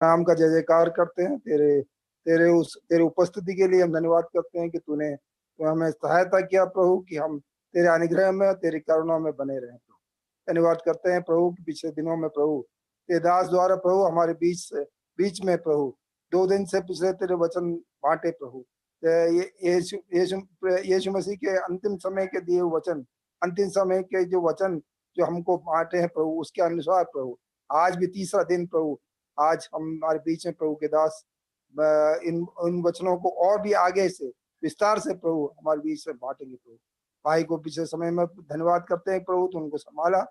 नाम का जय जयकार करते हैं। तेरे उपस्थिति के लिए हम धन्यवाद करते हैं कि तूने हमें सहायता किया प्रभु, कि हम तेरे अनुग्रह में, तेरी करुणा में बने रहें प्रभु। धन्यवाद करते हैं प्रभु कि पिछले दिनों में प्रभु तेरे दास द्वारा प्रभु हमारे बीच में प्रभु 2 दिन से पिछले तेरे वचन बांटे प्रभु। यीशु मसीह के अंतिम समय के दिए वचन, अंतिम समय के जो वचन जो हमको बांटे हैं प्रभु, उसके अनुसार प्रभु आज भी तीसरा दिन प्रभु, आज हमारे बीच में प्रभु के दास इन वचनों को और भी आगे से विस्तार से प्रभु हमारे बीच में बांटेंगे प्रभु। भाई को पिछले समय में धन्यवाद करते हैं प्रभु, तो उनको संभाला,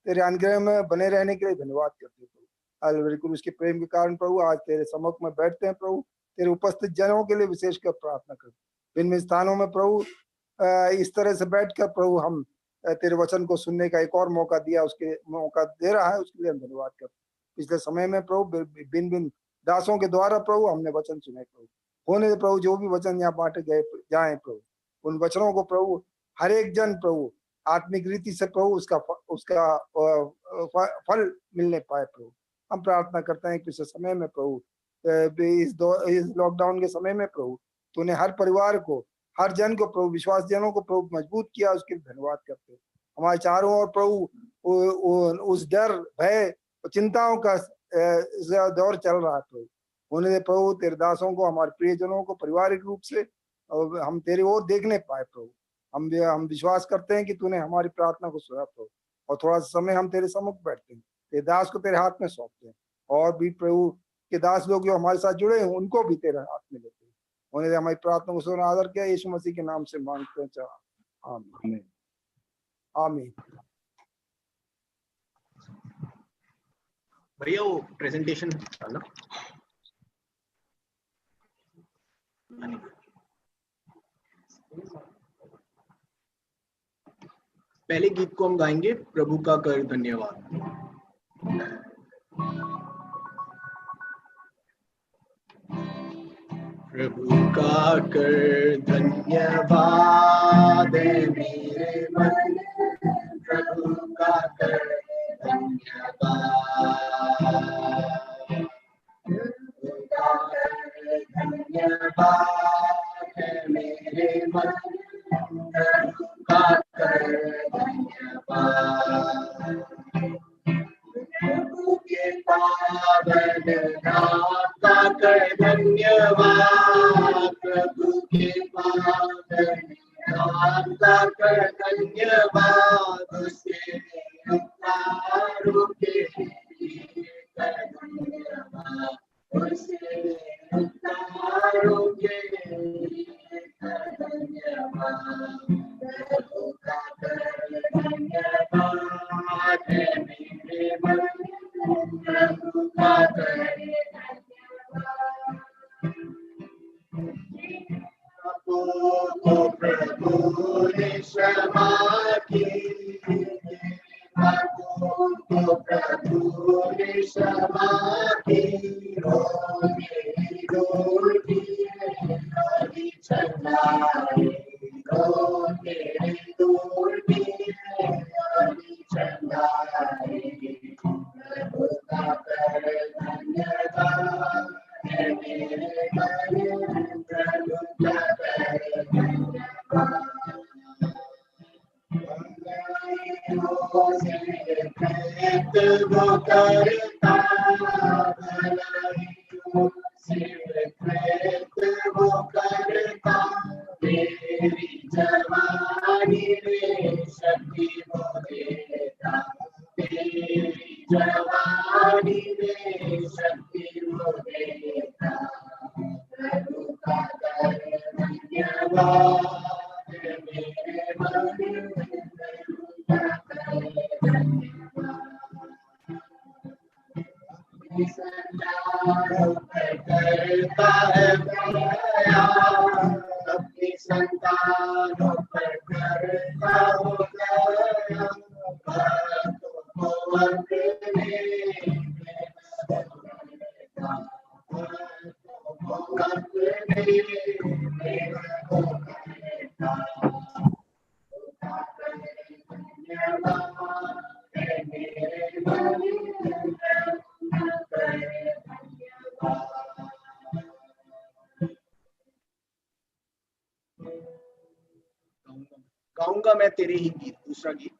तेरे अनुग्रह में बने रहने के लिए धन्यवाद करते हैं प्रभु। बिल्कुल उसके प्रेम के कारण प्रभु आज तेरे सम्मुख में बैठते हैं प्रभु, तेरे उपस्थित जनों के लिए विशेषकर प्रार्थना कर। भिन्न स्थानों में प्रभु इस तरह से बैठकर प्रभु हम तेरे वचन को सुनने का एक और मौका दिया, उसके मौका दे रहा है, उसके लिए हम धन्यवाद करते हैं। पिछले समय में प्रभु भिन्न दासों के द्वारा प्रभु हमने वचन सुने प्रभु, होने प्रभु जो भी वचन यहाँ बांटे गए जाए प्रभु, उन वचनों को प्रभु हर एक जन प्रभु आत्मिक रीति से प्रभु उसका फल मिलने पाए प्रभु। हम प्रार्थना करते हैं कि पिछले समय में प्रभु इस लॉकडाउन के समय में प्रभु तूने हर परिवार को, हर जन को प्रभु, विश्वास जनों को प्रभु मजबूत किया, उसके लिए धन्यवाद करते हैं। हमारे चारों ओर प्रभु उस डर, भय, चिंताओं का दौर चल रहा है प्रभु, होने दे प्रभु तेरे दासों को, हमारे प्रियजनों को पारिवारिक रूप से हम तेरी ओर देखने पाए प्रभु। हम विश्वास करते हैं कि तूने हमारी प्रार्थना को सुना प्रभु, और थोड़ा सा समय हम तेरे सम्मुख बैठते हैं, तेरे दास को तेरे हाथ में सौंपते हैं, और भी प्रभु के दास लोग जो हमारे साथ जुड़े हैं उनको भी तेरे हाथ में लेते हैं। होने दे हमारी प्रार्थना को सुना, आदर किया यीशु मसीह के नाम से मांगते हैं, चाह आमीन आमीन। भैया वो प्रेजेंटेशन डालना। पहले गीत को हम गाएंगे, प्रभु का कर धन्यवाद। प्रभु का कर धन्यवाद मेरे मन, प्रभु का कर धन्यवाद, प्रभु का कर धन्यवाद मेरे मन, प्रभु का कर धन्यवाद, प्रभु के पावन नाम का कर धन्यवाद, प्रभु के पावन नाम का कर धन्यवाद, उसके उपकारों के लिए कर धन्यवाद, उसके उपकारों के लिए कर धन्यवाद, प्रभु का कर धन्यवाद मेरे मन, प्रभु का कर प्रभु ने क्षमा की, को प्रभु ने क्षमा की, दूर की हरी चंदाई, मेरी दूर की हरी चंदाई, प्रभु का कर धन्यवाद मेरे मन, प्रभु का कर धन्यवाद, वो करता भलाइयों से प्रेत वो करता, मेरी जवानी में शक्ति वो देता, मेरी जवानी में शक्ति वो देता, प्रभु का कर धन्यवाद मेरे मन, प्रभु का कर धन्यवाद, संतानों पर करता है दया, अपनी संतानों पर करता हो दया, भक्तों को अपने गाऊंगा मैं तेरे ही गीत, दूसरा गीत।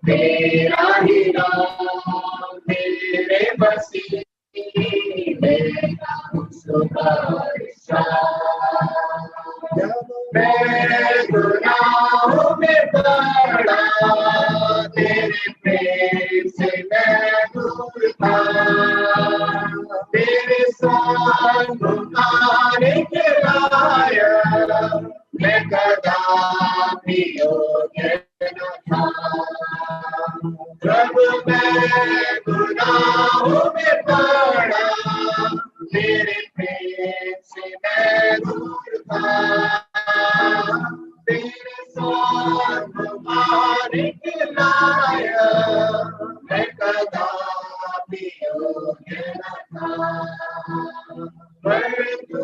तेरा ही नाम मेरे वसीले का सुबह मैं गुनाहों में पड़ा, तेरे प्रेम से मैं दूर था, तेरे संग आने के लायक मैं कदापि योग्य न था। जब मैं गुनाहों में पड़ा, तेरे प्रेम से मैं दूर था, तेरे संग आने के लायक मैं कदापि योग्य न था। पर तू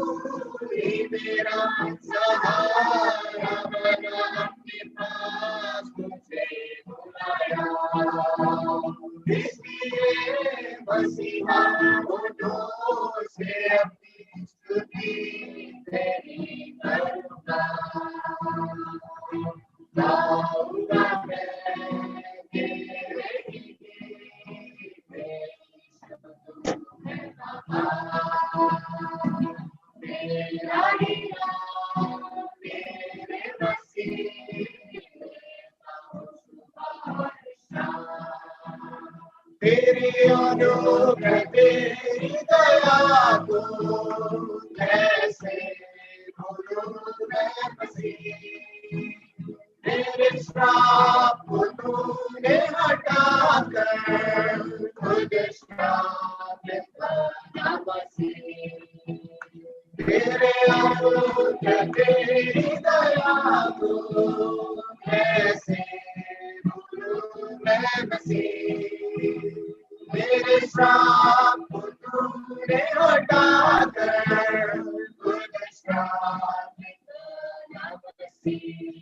ही मेरा सहारा बना, अपने पास मुझे बुलाया, इसलिए मसीहा होठों से अपनी स्तुति तेरी करूंगा। गाऊंगा मैं तेरे ही गीत, तेरा ही नाम मेरे वसीले का सुबह शाम। तेरी अनुग्रह तेरी दया को कैसे भूलूं मैं मसीह, तेरे श्राप को तूने हटाकर खुद श्राप बना मसीह। तेरे अनुग्रह तेरी दया को कैसे भूलूं मैं मसीह, तेरे श्राप को तूने हटाकर खुद श्राप बना मसीह।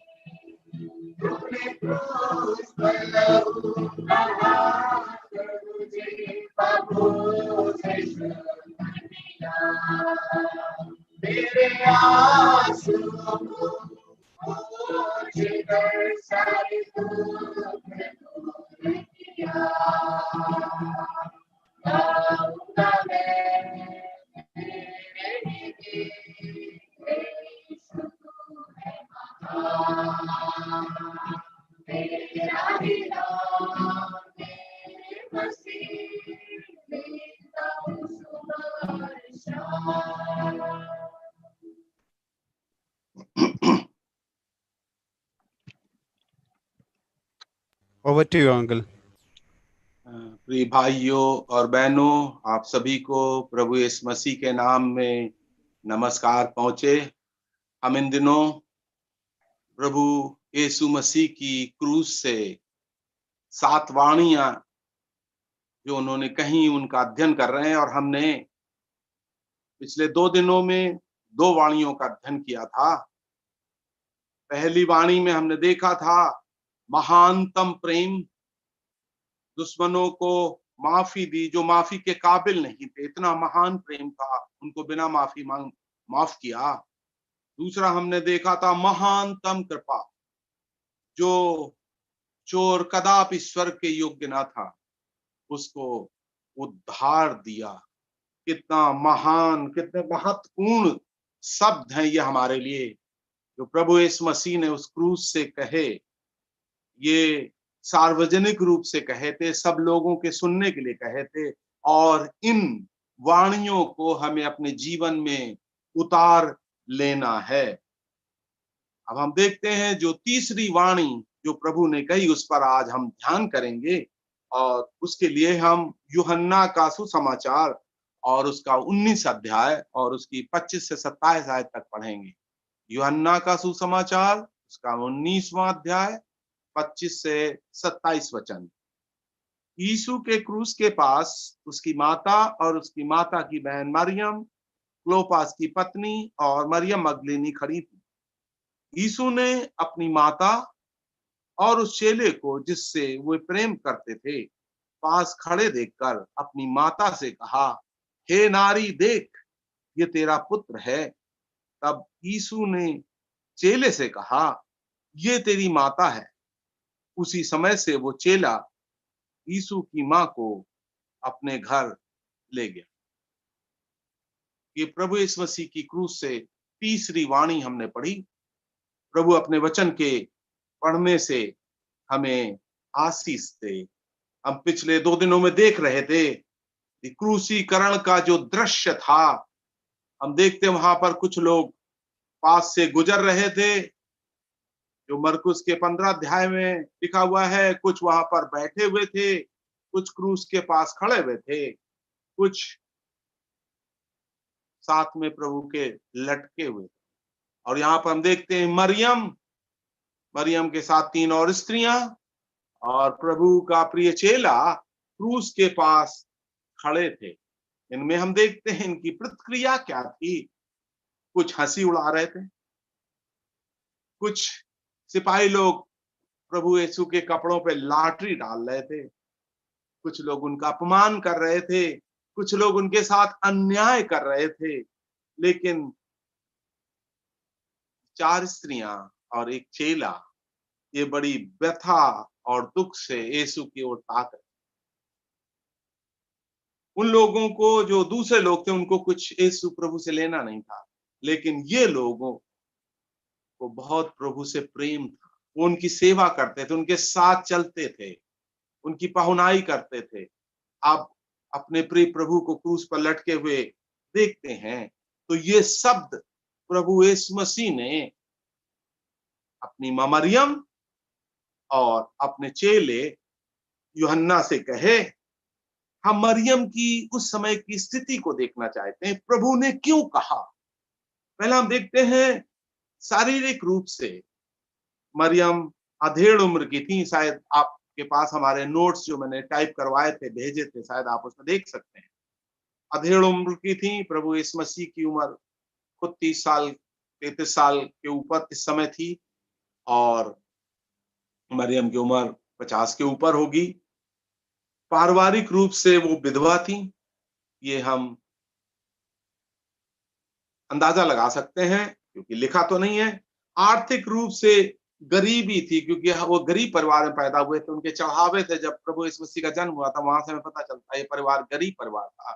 तूने क्रूस पर लहू बहाकर मुझे पापों से शुद्ध किया, मेरे आंसुओं को पोंछकर सारे दुख दूर किया। गाऊंगा मैं तेरे ही गीत, यीशु तू है महान। तेरा ही नाम मेरे वसीले का सुबह शाम। Over to you, uncle. प्रिय भाइयों और बहनों, आप सभी को प्रभु यीशु मसीह के नाम में नमस्कार पहुंचे। हम इन दिनों प्रभु यीशु मसीह की क्रूस से 7 वाणियां जो उन्होंने कहीं उनका अध्ययन कर रहे हैं, और हमने पिछले 2 दिनों में 2 वाणियों का अध्ययन किया था। पहली वाणी में हमने देखा था महानतम प्रेम, दुश्मनों को माफी दी जो माफी के काबिल नहीं थे, इतना महान प्रेम था, उनको बिना माफी माफ किया। दूसरा हमने देखा था महानतम कृपा, जो चोर कदापि स्वर्ग के योग्य ना था, उसको उद्धार दिया। कितना महान, कितने महत्वपूर्ण शब्द हैं ये हमारे लिए, जो प्रभु यीशु मसीह ने उस क्रूस से कहे। ये सार्वजनिक रूप से कहे थे, सब लोगों के सुनने के लिए कहे थे, और इन वाणियों को हमें अपने जीवन में उतार लेना है। अब हम देखते हैं जो तीसरी वाणी जो प्रभु ने कही, उस पर आज हम ध्यान करेंगे, और उसके लिए हम यूहन्ना का सुसमाचार और उसका 19 अध्याय और उसकी 25 से 27 आयत तक पढ़ेंगे। यूहन्ना का सुसमाचार उसका 19वां अध्याय 25 से 27 वचन। यीशु के क्रूस के पास उसकी माता और उसकी माता की बहन मरियम, क्लोपास की पत्नी और मरियम मगदलीनी खड़ी थी। यीशु ने अपनी माता और उस चेले को जिससे वे प्रेम करते थे पास खड़े देखकर अपनी माता से कहा, हे नारी, देख, ये तेरा पुत्र है। तब यीशु ने चेले से कहा, ये तेरी माता है। उसी समय से वो चेला यीशु की मां को अपने घर ले गया। ये प्रभु यीशु मसीह की क्रूस से तीसरी वाणी हमने पढ़ी। प्रभु अपने वचन के पढ़ने से हमें आशीष दे। हम पिछले 2 दिनों में देख रहे थे क्रूसीकरण का जो दृश्य था। हम देखते वहां पर कुछ लोग पास से गुजर रहे थे, जो मरकुस के 15 अध्याय में लिखा हुआ है। कुछ वहां पर बैठे हुए थे, कुछ क्रूस के पास खड़े हुए थे, कुछ साथ में प्रभु के लटके हुए। और यहाँ पर हम देखते हैं मरियम के साथ 3 और स्त्रियां और प्रभु का प्रिय चेला क्रूस के पास खड़े थे। इनमें हम देखते हैं इनकी प्रतिक्रिया क्या थी। कुछ हंसी उड़ा रहे थे, कुछ सिपाही लोग प्रभु यीशु के कपड़ों पे लाठरी डाल रहे थे, कुछ लोग उनका अपमान कर रहे थे, कुछ लोग उनके साथ अन्याय कर रहे थे। लेकिन 4 स्त्रियां और एक चेला ये बड़ी व्यथा और दुख से यीशु की ओर ताक रहे। उन लोगों को, जो दूसरे लोग थे, उनको कुछ यीशु प्रभु से लेना नहीं था, लेकिन ये लोगों को बहुत प्रभु से प्रेम था। वो उनकी सेवा करते थे, उनके साथ चलते थे, उनकी पहुनाई करते थे। आप अपने प्रिय प्रभु को क्रूस पर लटके हुए देखते हैं तो ये शब्द प्रभु यीशु मसीह ने अपनी मां मरियम और अपने चेले यूहन्ना से कहे। हम मरियम की उस समय की स्थिति को देखना चाहते हैं। प्रभु ने क्यों कहा? पहला हम देखते हैं, शारीरिक रूप से मरियम अधेड़ उम्र की थी। शायद आपके पास हमारे नोट्स जो मैंने टाइप करवाए थे, भेजे थे, शायद आप उसमें देख सकते हैं। अधेड़ उम्र की थी। प्रभु यीशु मसीह की उम्र खुद 30 साल 33 साल के ऊपर इस समय थी और मरियम की उम्र 50 के ऊपर होगी। पारिवारिक रूप से वो विधवा थी, ये हम अंदाजा लगा सकते हैं क्योंकि लिखा तो नहीं है। आर्थिक रूप से गरीबी थी क्योंकि वो गरीब परिवार में पैदा हुए थे। उनके चढ़ावे थे। जब प्रभु यीशु मसीह का जन्म हुआ था, वहां से हमें पता चलता है ये परिवार गरीब परिवार था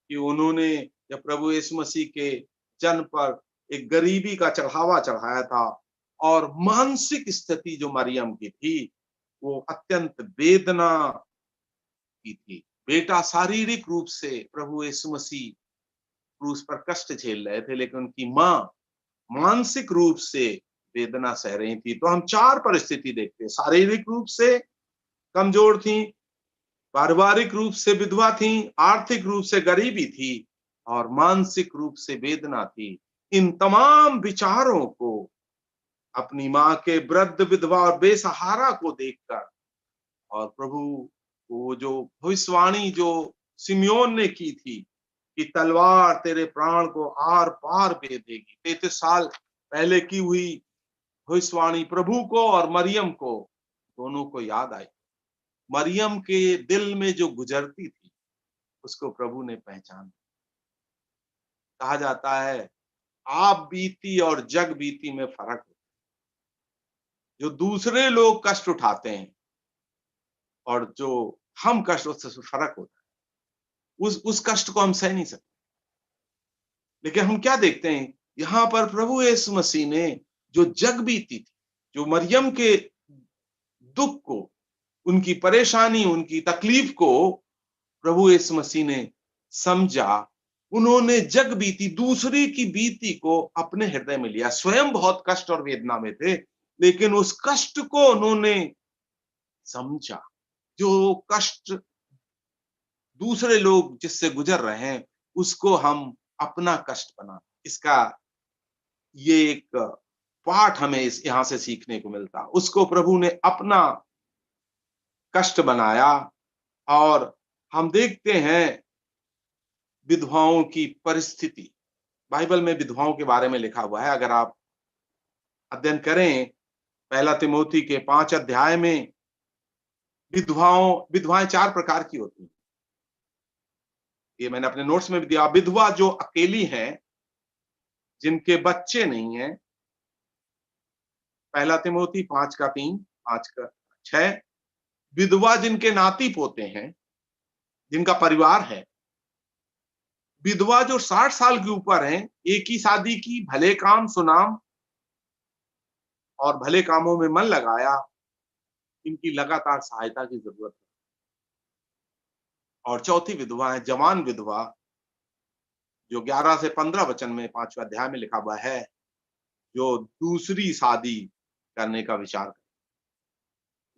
कि उन्होंने जब प्रभु यीशु मसीह के जन्म पर एक गरीबी का चढ़ावा चढ़ाया था। और मानसिक स्थिति जो मरियम की थी वो अत्यंत वेदना की थी। बेटा शारीरिक रूप से प्रभु यीशु मसीह क्रूस पर कष्ट झेल रहे थे, लेकिन उनकी मां मानसिक रूप से वेदना सह रही थी। तो हम 4 परिस्थिति देखते हैं। शारीरिक रूप से कमजोर थी, पारिवारिक रूप से विधवा थी, आर्थिक रूप से गरीबी थी और मानसिक रूप से वेदना थी। इन तमाम विचारों को अपनी मां के वृद्ध, विधवा और बेसहारा को देखकर और प्रभु वो जो भविष्यवाणी जो सिमियोन ने की थी कि तलवार तेरे प्राण को आर पार भेदेगी, 33 साल पहले की हुई भविष्यवाणी प्रभु को और मरियम को, दोनों को याद आई। मरियम के दिल में जो गुजरती थी उसको प्रभु ने पहचाना। कहा जाता है आप बीती और जग बीती में फर्क है। जो दूसरे लोग कष्ट उठाते हैं और जो हम कष्ट, उससे फर्क होता है। उस कष्ट को हम सह नहीं सकते। लेकिन हम क्या देखते हैं यहां पर, प्रभु यीशु मसीह ने जो जग बीती थी, जो मरियम के दुख को, उनकी परेशानी, उनकी तकलीफ को प्रभु यीशु मसीह ने समझा। उन्होंने जग बीती, दूसरे की बीती को अपने हृदय में लिया। स्वयं बहुत कष्ट और वेदना में थे, लेकिन उस कष्ट को उन्होंने समझा। जो कष्ट दूसरे लोग जिससे गुजर रहे हैं उसको हम अपना कष्ट बना। इसका ये एक पाठ हमें इस यहां से सीखने को मिलता। उसको प्रभु ने अपना कष्ट बनाया। और हम देखते हैं विधवाओं की परिस्थिति, बाइबल में विधवाओं के बारे में लिखा हुआ है। अगर आप अध्ययन करें पहला तिमोथी के 5 अध्याय में, विधवाएं 4 प्रकार की होती हैं। ये मैंने अपने नोट्स में भी दिया। विधवा जो अकेली हैं, जिनके बच्चे नहीं हैं, पहला तिमोथी 5 का 3, 5 का 6। विधवा जिनके नाती पोते हैं, जिनका परिवार है। विधवा जो 60 साल के ऊपर हैं, एक ही शादी की, भले काम सुनाम और भले कामों में मन लगाया, इनकी लगातार सहायता की जरूरत है। और चौथी विधवा है जवान विधवा, जो 11 से 15 वचन में 5वें अध्याय में लिखा हुआ है, जो दूसरी शादी करने का विचार कर।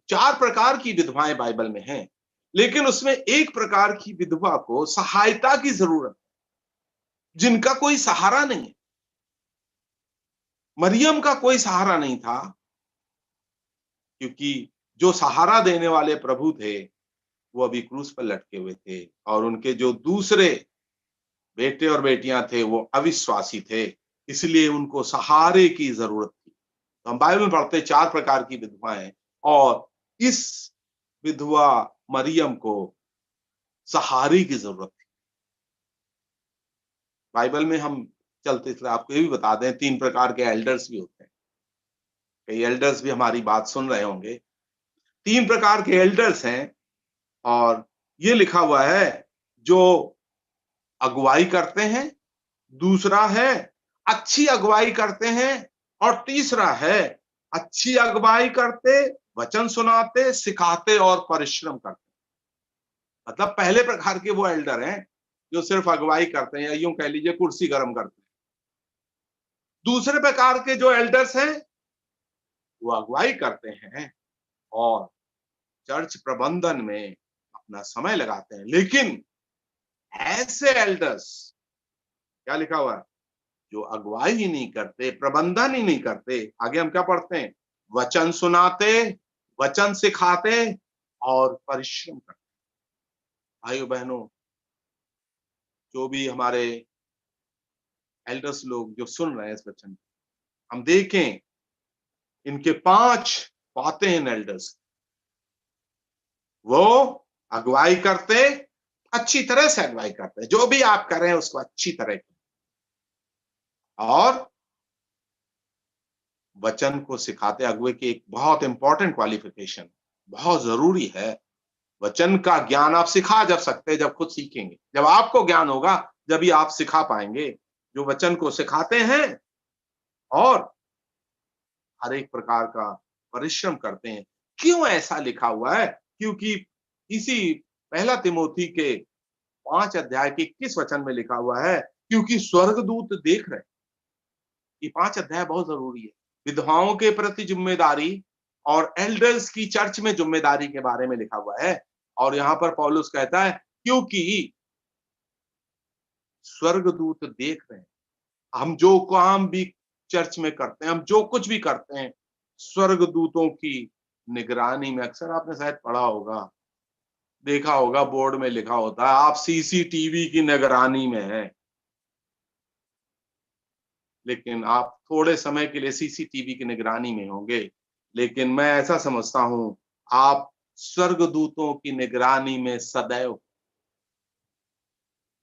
4 प्रकार की विधवाएं बाइबल में हैं, लेकिन उसमें एक प्रकार की विधवा को सहायता की जरूरत, जिनका कोई सहारा नहीं है। मरियम का कोई सहारा नहीं था, क्योंकि जो सहारा देने वाले प्रभु थे वो अभी क्रूस पर लटके हुए थे, और उनके जो दूसरे बेटे और बेटियां थे वो अविश्वासी थे, इसलिए उनको सहारे की जरूरत थी। तो हम बाइबल में पढ़ते 4 प्रकार की विधवाएं, और इस विधवा मरियम को सहारे की जरूरत थी। बाइबल में हम चलते इसलिए आपको ये भी बता दें, 3 प्रकार के एल्डर्स भी होते हैं। कई एल्डर्स भी हमारी बात सुन रहे होंगे। 3 प्रकार के एल्डर्स हैं, और ये लिखा हुआ है, जो अगुवाई करते हैं, दूसरा है अच्छी अगुवाई करते हैं, और तीसरा है अच्छी अगुवाई करते, वचन सुनाते, सिखाते और परिश्रम करते। मतलब पहले प्रकार के वो एल्डर हैं जो सिर्फ अगुवाई करते हैं, या यूं कह लीजिए कुर्सी गर्म करते हैं। दूसरे प्रकार के जो एल्डर्स हैं वो अगुवाई करते हैं और चर्च प्रबंधन में अपना समय लगाते हैं। लेकिन ऐसे एल्डर्स, क्या लिखा हुआ है, जो अगुवाई ही नहीं करते, प्रबंधन ही नहीं करते, आगे हम क्या पढ़ते हैं, वचन सुनाते, वचन सिखाते और परिश्रम करते। भाइयों बहनों, जो भी हमारे एल्डर्स लोग जो सुन रहे हैं इस वचन, हम देखें इनके 5 बातें हैं एल्डर्स। वो अगुवाई करते, अच्छी तरह से अगुवाई करते, जो भी आप कर रहे हैं उसको अच्छी तरह करें, और वचन को सिखाते। अगुवे की एक बहुत इंपॉर्टेंट क्वालिफिकेशन, बहुत जरूरी है। वचन का ज्ञान आप सिखा जब सकते हैं, जब खुद सीखेंगे। जब आपको ज्ञान होगा, जब ही आप सिखा पाएंगे। जो वचन को सिखाते हैं और हर एक प्रकार का परिश्रम करते हैं। क्यों ऐसा लिखा हुआ है? क्योंकि इसी पहला तिमोथी के 5 अध्याय के 21 वचन में लिखा हुआ है, क्योंकि स्वर्गदूत देख रहे। ये 5 अध्याय बहुत जरूरी है। विधवाओं के प्रति जिम्मेदारी और एल्डर्स की चर्च में जिम्मेदारी के बारे में लिखा हुआ है। और यहां पर पौलुस कहता है, क्योंकि स्वर्गदूत देख रहे हैं। हम जो काम भी चर्च में करते हैं, हम जो कुछ भी करते हैं, स्वर्गदूतों की निगरानी में। अक्सर आपने शायद पढ़ा होगा, देखा होगा, बोर्ड में लिखा होता है, आप सीसीटीवी की निगरानी में हैं। लेकिन आप थोड़े समय के लिए सीसीटीवी की निगरानी में होंगे, लेकिन मैं ऐसा समझता हूं, आप स्वर्गदूतों की निगरानी में सदैव।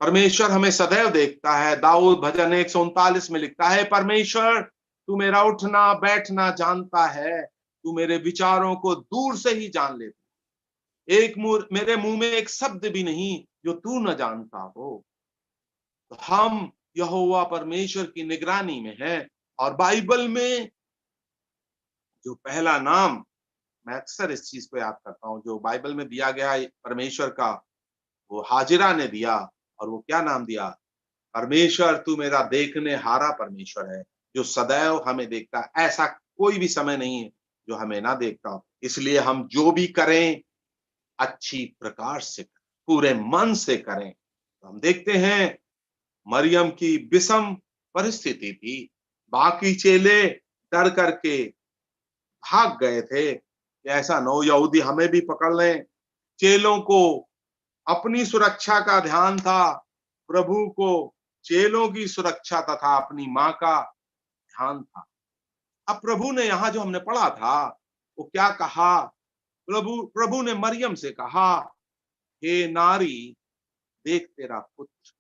परमेश्वर हमें सदैव देखता है। दाऊद भजन 139 में लिखता है, परमेश्वर तू मेरा उठना बैठना जानता है, तू मेरे विचारों को दूर से ही जान लेता, मेरे मुंह में एक शब्द भी नहीं जो तू न जानता हो। तो हम यहोवा परमेश्वर की निगरानी में हैं। और बाइबल में जो पहला नाम, मैं अक्सर इस चीज को याद करता हूं, जो बाइबल में दिया गया परमेश्वर का, वो हाजिरा ने दिया। और वो क्या नाम दिया? परमेश्वर तू मेरा देखने हारा परमेश्वर है, जो सदैव हमें देखता है। ऐसा कोई भी समय नहीं है जो हमें ना देखता हो। इसलिए हम जो भी करें अच्छी प्रकार से करें, पूरे मन से करें। तो हम देखते हैं मरियम की विषम परिस्थिति थी। बाकी चेले डर करके भाग गए थे कि ऐसा न हो यहूदी हमें भी पकड़ लें। चेलों को अपनी सुरक्षा का ध्यान था, प्रभु को चेलों की सुरक्षा तथा अपनी मां का ध्यान था। अब प्रभु ने यहां जो हमने पढ़ा था वो क्या कहा? प्रभु ने मरियम से कहा, हे नारी, देख तेरा पुत्र।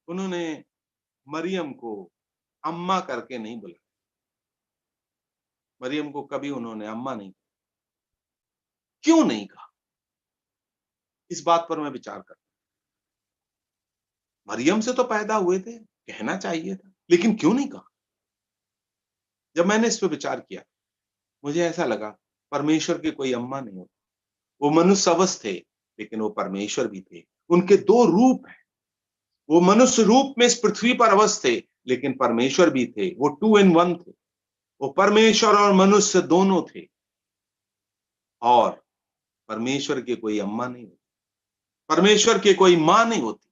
उन्होंने मरियम को अम्मा करके नहीं बुलाया। मरियम को कभी उन्होंने अम्मा नहीं कहा। क्यों नहीं कहा? इस बात पर मैं विचार करता हूं। मरियम से तो पैदा हुए थे, कहना चाहिए था, लेकिन क्यों नहीं कहा? जब मैंने इस पर विचार किया, मुझे ऐसा लगा परमेश्वर की कोई अम्मा नहीं होती। वो मनुष्य अवश्य थे, लेकिन वो परमेश्वर भी थे। उनके दो रूप हैं। वो मनुष्य रूप में इस पृथ्वी पर अवश्य थे, लेकिन परमेश्वर भी थे। वो 2 in 1 थे। वो परमेश्वर और मनुष्य दोनों थे। और परमेश्वर की कोई अम्मा नहीं होती, परमेश्वर की कोई मां नहीं होती।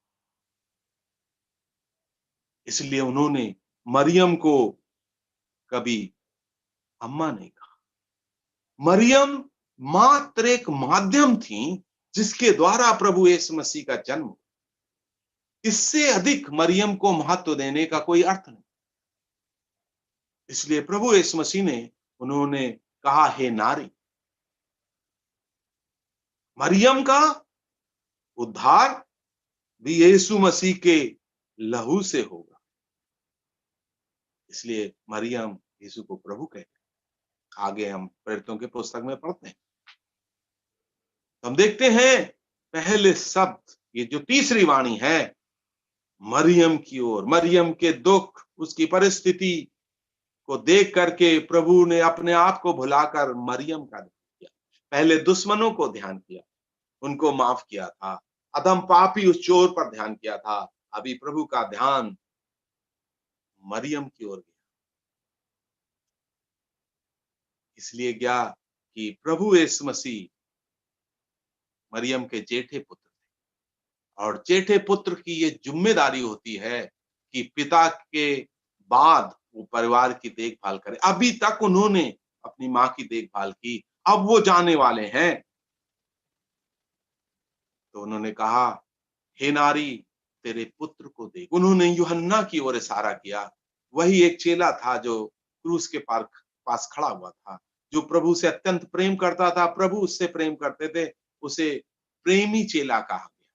इसलिए उन्होंने मरियम को कभी अम्मा नहीं कहा। मरियम मात्र एक माध्यम थी जिसके द्वारा प्रभु यीशु मसीह का जन्म हुआ। इससे अधिक मरियम को महत्व देने का कोई अर्थ नहीं। इसलिए प्रभु यीशु मसीह ने उन्होंने कहा, हे नारी। मरियम का उद्धार भी यीशु मसीह के लहू से होगा। इसलिए मरियम यीशु को प्रभु कहते हैं। आगे हम प्रेरितों के पुस्तक में पढ़ते हैं, हम देखते हैं पहले शब्द, ये जो तीसरी वाणी है, मरियम की ओर, मरियम के दुख, उसकी परिस्थिति को देख करके प्रभु ने अपने आप को भुलाकर मरियम का ध्यान किया। पहले दुश्मनों को ध्यान किया, उनको माफ किया था। अधम पापी उस चोर पर ध्यान किया था। अभी प्रभु का ध्यान मरियम की ओर गया। इसलिए गया कि प्रभु यीशु मसीह मरियम के जेठे पुत्र थे, और जेठे पुत्र की ये जिम्मेदारी होती है कि पिता के बाद वो परिवार की देखभाल करे। अभी तक उन्होंने अपनी मां की देखभाल की, अब वो जाने वाले हैं। तो उन्होंने कहा, हे नारी, तेरे पुत्र को देख। उन्होंने यूहन्ना की ओर इशारा किया। वही एक चेला था जो क्रूस के पास खड़ा हुआ था, जो प्रभु से अत्यंत प्रेम करता था। प्रभु उससे प्रेम करते थे, उसे प्रेमी चेला कहा गया।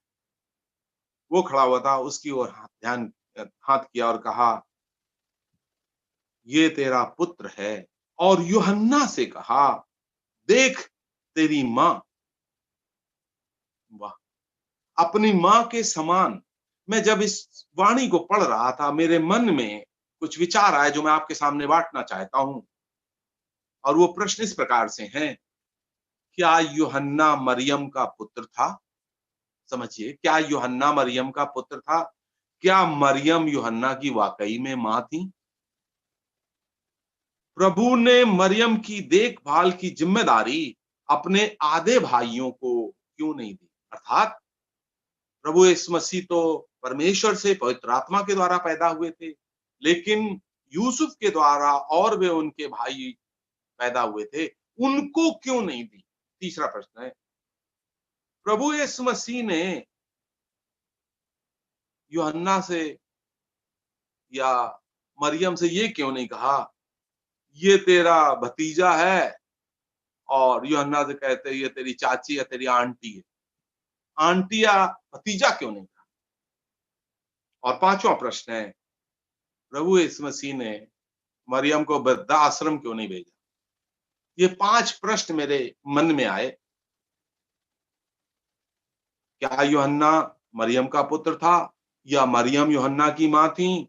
वो खड़ा हुआ था, उसकी ओर हाथ किया और कहा, ये तेरा पुत्र है। और यूहन्ना से कहा, देख तेरी मां। वाह, अपनी मां के समान। मैं जब इस वाणी को पढ़ रहा था, मेरे मन में कुछ विचार आए जो मैं आपके सामने बांटना चाहता हूं। और वो प्रश्न इस प्रकार से हैं, क्या यूहन्ना मरियम का पुत्र था? समझिए, क्या यूहन्ना मरियम का पुत्र था? क्या मरियम यूहन्ना की वाकई में मां थी? प्रभु ने मरियम की देखभाल की जिम्मेदारी अपने आधे भाइयों को क्यों नहीं दी? अर्थात प्रभु यीशु मसीह तो परमेश्वर से पवित्र आत्मा के द्वारा पैदा हुए थे, लेकिन यूसुफ के द्वारा और वे उनके भाई पैदा हुए थे, उनको क्यों नहीं दी? तीसरा प्रश्न है, प्रभु यीशु मसीह ने यूहन्ना से या मरियम से ये क्यों नहीं कहा, ये तेरा भतीजा है? और यूहन्ना से कहते ये तेरी चाची या तेरी आंटी है। आंटी या भतीजा क्यों नहीं कहा? और पांचवा प्रश्न है, प्रभु यीशु मसीह ने मरियम को वृद्धाश्रम क्यों नहीं भेजा? ये 5 प्रश्न मेरे मन में आए। क्या यूहन्ना मरियम का पुत्र था या मरियम यूहन्ना की मां थी?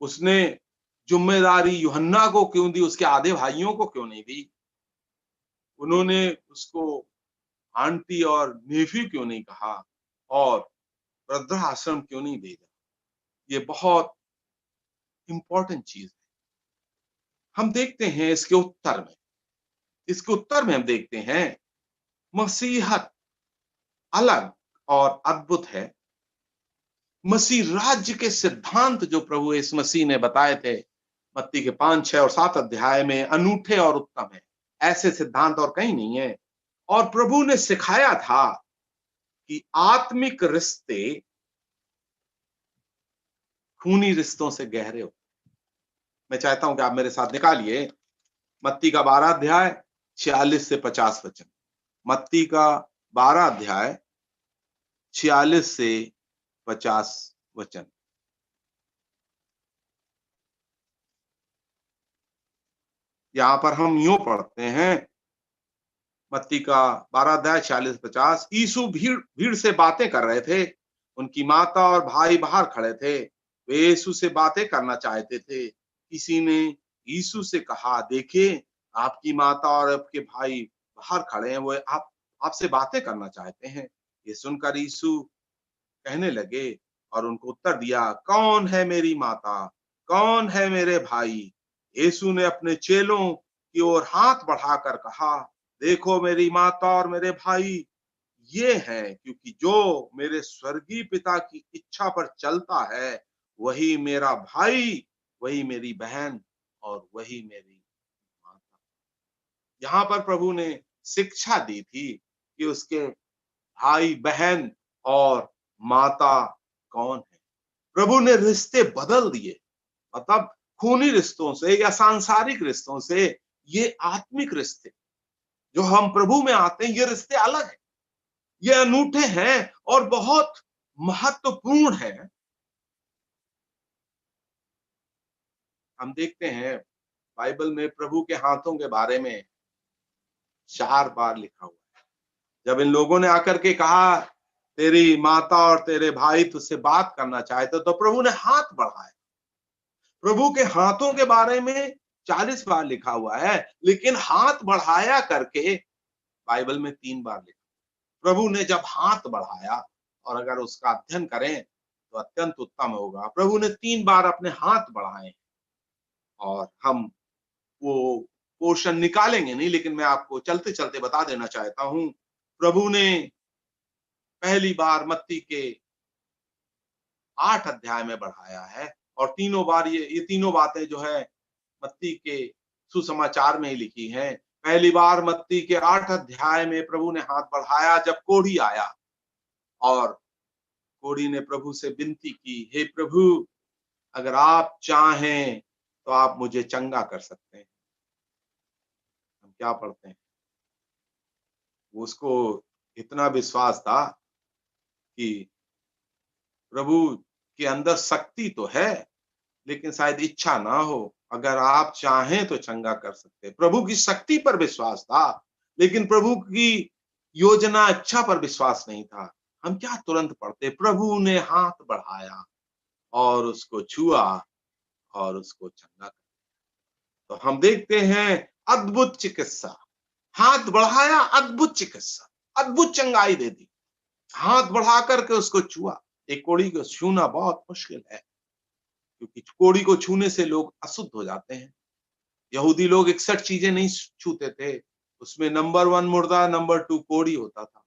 उसने जिम्मेदारी यूहन्ना को क्यों दी, उसके आधे भाइयों को क्यों नहीं दी? उन्होंने उसको आंटी और नेफी क्यों नहीं कहा और वृद्धाश्रम क्यों नहीं भेजा? ये बहुत इंपॉर्टेंट चीज है। हम देखते हैं इसके उत्तर में हम देखते हैं मसीहत अलग और अद्भुत है। मसीह राज्य के सिद्धांत जो प्रभु यीशु मसीह ने बताए थे मत्ती के 5, 6 और 7 अध्याय में अनूठे और उत्तम है। ऐसे सिद्धांत और कहीं नहीं है। और प्रभु ने सिखाया था कि आत्मिक रिश्ते खूनी रिश्तों से गहरे हो। मैं चाहता हूं कि आप मेरे साथ निकालिए मत्ती का 12 अध्याय 46 से 50 वचन। मत्ती का 12 अध्याय 46 से 50 वचन। यहां पर हम यूं पढ़ते हैं, मत्ती का 12 अध्याय 46-50। यीशु भीड़ से बातें कर रहे थे। उनकी माता और भाई बाहर खड़े थे। वे यीशु से बातें करना चाहते थे। किसी ने यीशु से कहा, देखिए आपकी माता और आपके भाई बाहर खड़े हैं, वो आपसे बातें करना चाहते हैं। ये सुनकर यीशु कहने लगे और उनको उत्तर दिया, कौन है मेरी माता, कौन है मेरे भाई? यीशु ने अपने चेलों की ओर हाथ बढ़ाकर कहा, देखो मेरी माता और मेरे भाई ये हैं, क्योंकि जो मेरे स्वर्गीय पिता की इच्छा पर चलता है वही मेरा भाई, वही मेरी बहन और वही मेरी माता। यहाँ पर प्रभु ने शिक्षा दी थी कि उसके भाई बहन और माता कौन है। प्रभु ने रिश्ते बदल दिए। मतलब खूनी रिश्तों से या सांसारिक रिश्तों से ये आत्मिक रिश्ते जो हम प्रभु में आते हैं, ये रिश्ते अलग हैं, ये अनूठे हैं और बहुत महत्वपूर्ण हैं। हम देखते हैं बाइबल में प्रभु के हाथों के बारे में 4 बार लिखा हुआ है। जब इन लोगों ने आकर के कहा तेरी माता और तेरे भाई तुझसे बात करना चाहते, तो प्रभु ने हाथ बढ़ाया। प्रभु के हाथों के बारे में 40 बार लिखा हुआ है, लेकिन हाथ बढ़ाया करके बाइबल में 3 बार लिखा। प्रभु ने जब हाथ बढ़ाया, और अगर उसका अध्ययन करें तो अत्यंत उत्तम होगा। प्रभु ने 3 बार अपने हाथ बढ़ाए और हम वो पोर्शन निकालेंगे नहीं, लेकिन मैं आपको चलते चलते बता देना चाहता हूं। प्रभु ने पहली बार मत्ती के 8 अध्याय में बढ़ाया है और तीनों बार ये तीनों बातें जो है मत्ती के सुसमाचार में ही लिखी हैं। पहली बार मत्ती के 8 अध्याय में प्रभु ने हाथ बढ़ाया जब कोढ़ी आया और कोढ़ी ने प्रभु से विनती की, हे प्रभु अगर आप चाहें तो आप मुझे चंगा कर सकते हैं। हम क्या पढ़ते हैं, उसको इतना विश्वास था कि प्रभु के अंदर शक्ति तो है, लेकिन शायद इच्छा ना हो। अगर आप चाहें तो चंगा कर सकते हैं। प्रभु की शक्ति पर विश्वास था, लेकिन प्रभु की योजना इच्छा पर विश्वास नहीं था। हम क्या तुरंत पढ़ते, प्रभु ने हाथ बढ़ाया और उसको छुआ और उसको चंगा कर। तो हम देखते हैं अद्भुत चिकित्सा, हाथ बढ़ाया, अद्भुत चिकित्सा, अद्भुत चंगाई दे दी। हाथ बढ़ा करके उसको छुआ। एक कोढ़ी को छूना बहुत मुश्किल है, क्योंकि कोढ़ी को छूने से लोग अशुद्ध हो जाते हैं। यहूदी लोग 61 चीजें नहीं छूते थे, उसमें नंबर 1 मुर्दा, नंबर 2 कोढ़ी होता था।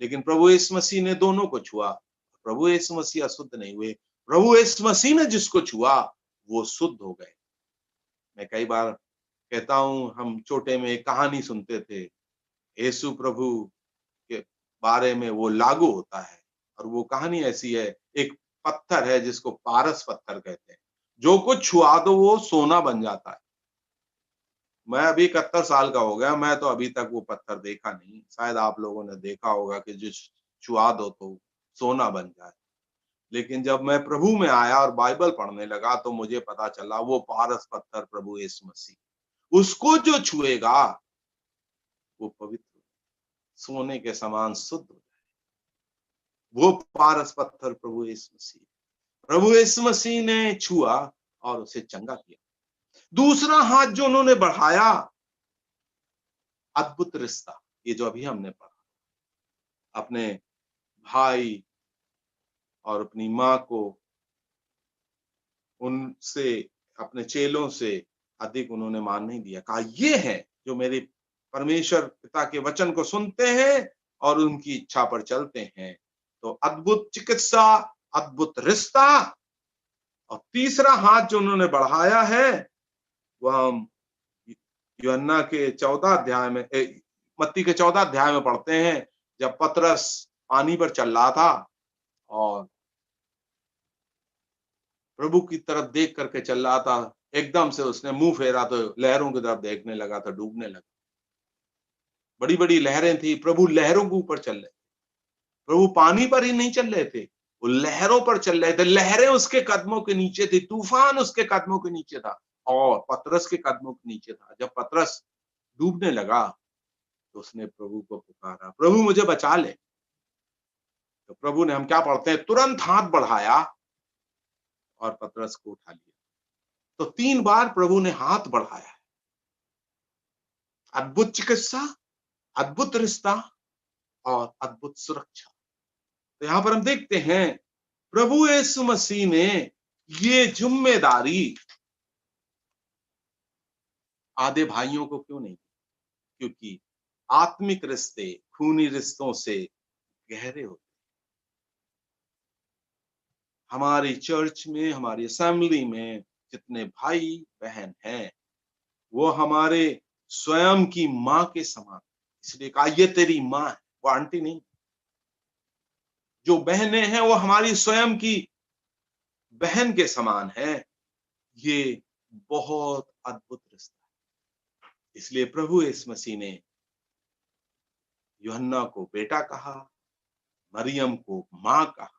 लेकिन प्रभु यीशु मसीह ने दोनों को छुआ। प्रभु यीशु मसीह अशुद्ध नहीं हुए। प्रभु यीशु मसीह ने जिसको छुआ वो शुद्ध हो गए। मैं कई बार कहता हूं, हम छोटे में एक कहानी सुनते थे, यीशु प्रभु के बारे में, वो लागू होता है। और वो कहानी ऐसी है, एक पत्थर है जिसको पारस पत्थर कहते हैं, जो कुछ छुआ दो वो सोना बन जाता है। मैं अभी 71 साल का हो गया, मैं तो अभी तक वो पत्थर देखा नहीं। शायद आप लोगों ने देखा होगा कि जो छुआ दो तो सोना बन जाए। लेकिन जब मैं प्रभु में आया और बाइबल पढ़ने लगा तो मुझे पता चला वो पारस पत्थर प्रभु यीशु मसीह, उसको जो छुएगा वो पवित्र, सोने के समान शुद्ध हो जाए। वो पारस पत्थर प्रभु यीशु मसीह। प्रभु यीशु मसीह ने छुआ और उसे चंगा किया। दूसरा हाथ जो उन्होंने बढ़ाया, अद्भुत रिश्ता, ये जो अभी हमने पढ़ा, अपने भाई और अपनी माँ को उनसे, अपने चेलों से अधिक उन्होंने मान नहीं दिया। कहा ये है जो मेरे परमेश्वर पिता के वचन को सुनते हैं और उनकी इच्छा पर चलते हैं। तो अद्भुत चिकित्सा अद्भुत रिश्ता, और तीसरा हाथ जो उन्होंने बढ़ाया है वह हम यूहन्ना के 14 अध्याय में मत्ती के 14 अध्याय में पढ़ते हैं, जब पतरस पानी पर चल रहा था और प्रभु की तरफ देख करके चल रहा था, एकदम से उसने मुंह फेरा तो लहरों की तरफ देखने लगा तो डूबने लगा। बड़ी बड़ी लहरें थी, प्रभु लहरों के ऊपर चल रहे, प्रभु पानी पर ही नहीं चल रहे थे, वो लहरों पर चल रहे थे। लहरें उसके कदमों के नीचे थी, तूफान उसके कदमों के नीचे था और पतरस के कदमों के नीचे था। जब पतरस डूबने लगा तो उसने प्रभु को पुकारा, प्रभु मुझे बचा ले। तो प्रभु ने, हम क्या पढ़ते हैं, तुरंत हाथ बढ़ाया और पतरस को उठा लिया। तो 3 बार प्रभु ने हाथ बढ़ाया। अद्भुत चिकित्सा, अद्भुत रिश्ता और अद्भुत सुरक्षा। तो यहां पर हम देखते हैं प्रभु यीशु मसीह ने ये जिम्मेदारी आधे भाइयों को क्यों नहीं दी? क्योंकि आत्मिक रिश्ते खूनी रिश्तों से गहरे होते। हमारी चर्च में, हमारी असेंबली में जितने भाई बहन हैं वो हमारे स्वयं की मां के समान, इसलिए कहा ये तेरी मां है, वो आंटी नहीं। जो बहनें हैं वो हमारी स्वयं की बहन के समान है। ये बहुत अद्भुत रिश्ता है। इसलिए प्रभु यीशु मसीह ने यूहन्ना को बेटा कहा, मरियम को मां कहा।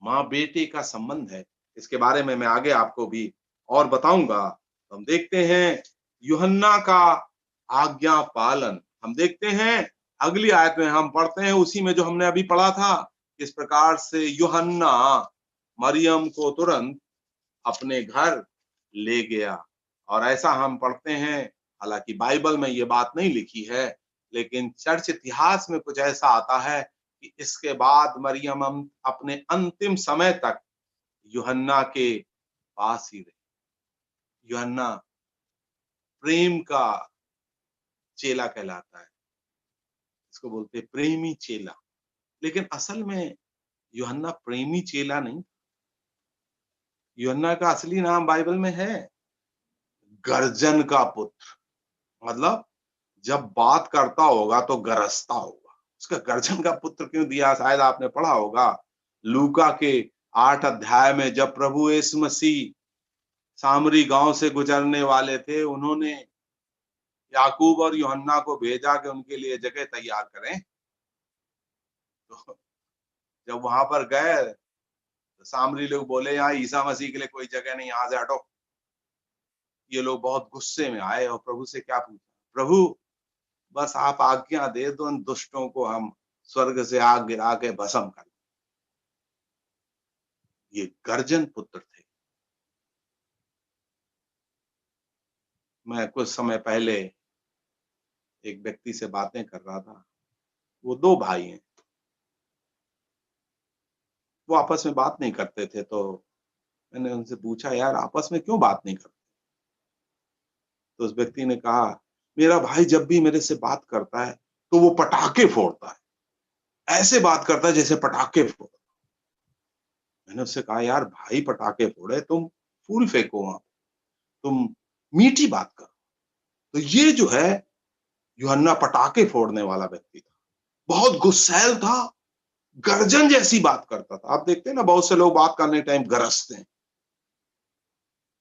मां बेटे का संबंध है, इसके बारे में मैं आगे आपको भी और बताऊंगा। हम देखते हैं यूहन्ना का आज्ञा पालन। हम देखते हैं अगली आयत में, हम पढ़ते हैं उसी में जो हमने अभी पढ़ा था, इस प्रकार से यूहन्ना मरियम को तुरंत अपने घर ले गया। और ऐसा हम पढ़ते हैं, हालांकि बाइबल में ये बात नहीं लिखी है, लेकिन चर्च इतिहास में कुछ ऐसा आता है कि इसके बाद मरियम अपने अंतिम समय तक यूहन्ना के पास ही रही। यूहन्ना प्रेम का चेला कहलाता है, इसको बोलते हैं प्रेमी चेला। लेकिन असल में यूहन्ना प्रेमी चेला नहीं, यूहन्ना का असली नाम बाइबल में है गर्जन का पुत्र। मतलब जब बात करता होगा तो गरजता होगा। उसका गर्जन का पुत्र क्यों दिया, शायद आपने पढ़ा होगा लूका के 8 अध्याय में, जब प्रभु यीशु मसीह सामरी गांव से गुजरने वाले थे, उन्होंने याकूब और यूहन्ना को भेजा कि उनके लिए जगह तैयार करें। तो जब वहां पर गए तो सामरी लोग बोले यहाँ ईसा मसीह के लिए कोई जगह नहीं, यहां से हटो। ये लोग बहुत गुस्से में आए और प्रभु से क्या पूछा, प्रभु बस आप आज्ञा दे दो, उन दुष्टों को हम स्वर्ग से आग गिरा के भस्म कर। ये गर्जन पुत्र थे। मैं कुछ समय पहले एक व्यक्ति से बातें कर रहा था, वो 2 भाई हैं, वो आपस में बात नहीं करते थे। तो मैंने उनसे पूछा, यार आपस में क्यों बात नहीं करते? तो उस व्यक्ति ने कहा, मेरा भाई जब भी मेरे से बात करता है तो वो पटाखे फोड़ता है, ऐसे बात करता है जैसे पटाखे फोड़। मैंने उससे कहा, यार भाई पटाखे फोड़े, तुम फूल फेंको वहां, तुम मीठी बात करो। तो ये जो है यूहन्ना पटाखे फोड़ने वाला व्यक्ति था, बहुत गुस्सैल था, गर्जन जैसी बात करता था। आप देखते हैं ना, बहुत से लोग बात करने टाइम गरजते हैं,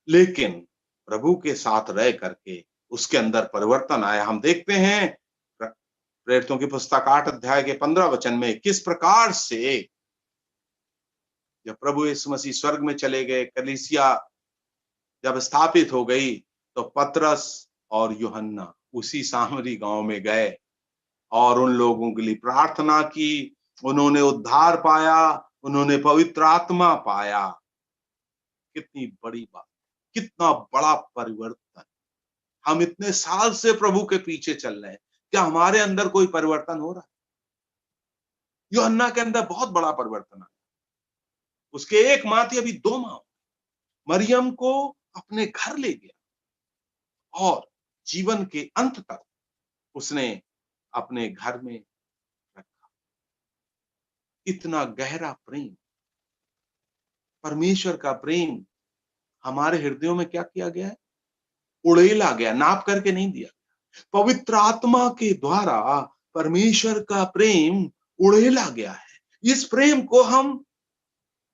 लेकिन प्रभु के साथ रह करके उसके अंदर परिवर्तन आया। हम देखते हैं प्रेरितों की पुस्तक 8 अध्याय के 15 वचन में, किस प्रकार से जब प्रभु यीशु मसीह स्वर्ग में चले गए, कलीसिया जब स्थापित हो गई, तो पतरस और यूहन्ना उसी सामरी गांव में गए और उन लोगों के लिए प्रार्थना की। उन्होंने उद्धार पाया, उन्होंने पवित्र आत्मा पाया। कितनी बड़ी बात, कितना बड़ा परिवर्तन। हम इतने साल से प्रभु के पीछे चल रहे हैं, क्या हमारे अंदर कोई परिवर्तन हो रहा है? यूहन्ना के अंदर बहुत बड़ा परिवर्तन आया। उसके एक मां थी, अभी 2 मां। मरियम को अपने घर ले गया और जीवन के अंत तक उसने अपने घर में रखा। इतना गहरा प्रेम, परमेश्वर का प्रेम हमारे हृदयों में क्या किया गया है? उड़ेला गया, नाप करके नहीं दिया। पवित्र आत्मा के द्वारा परमेश्वर का प्रेम उड़ेला गया है। इस प्रेम को हम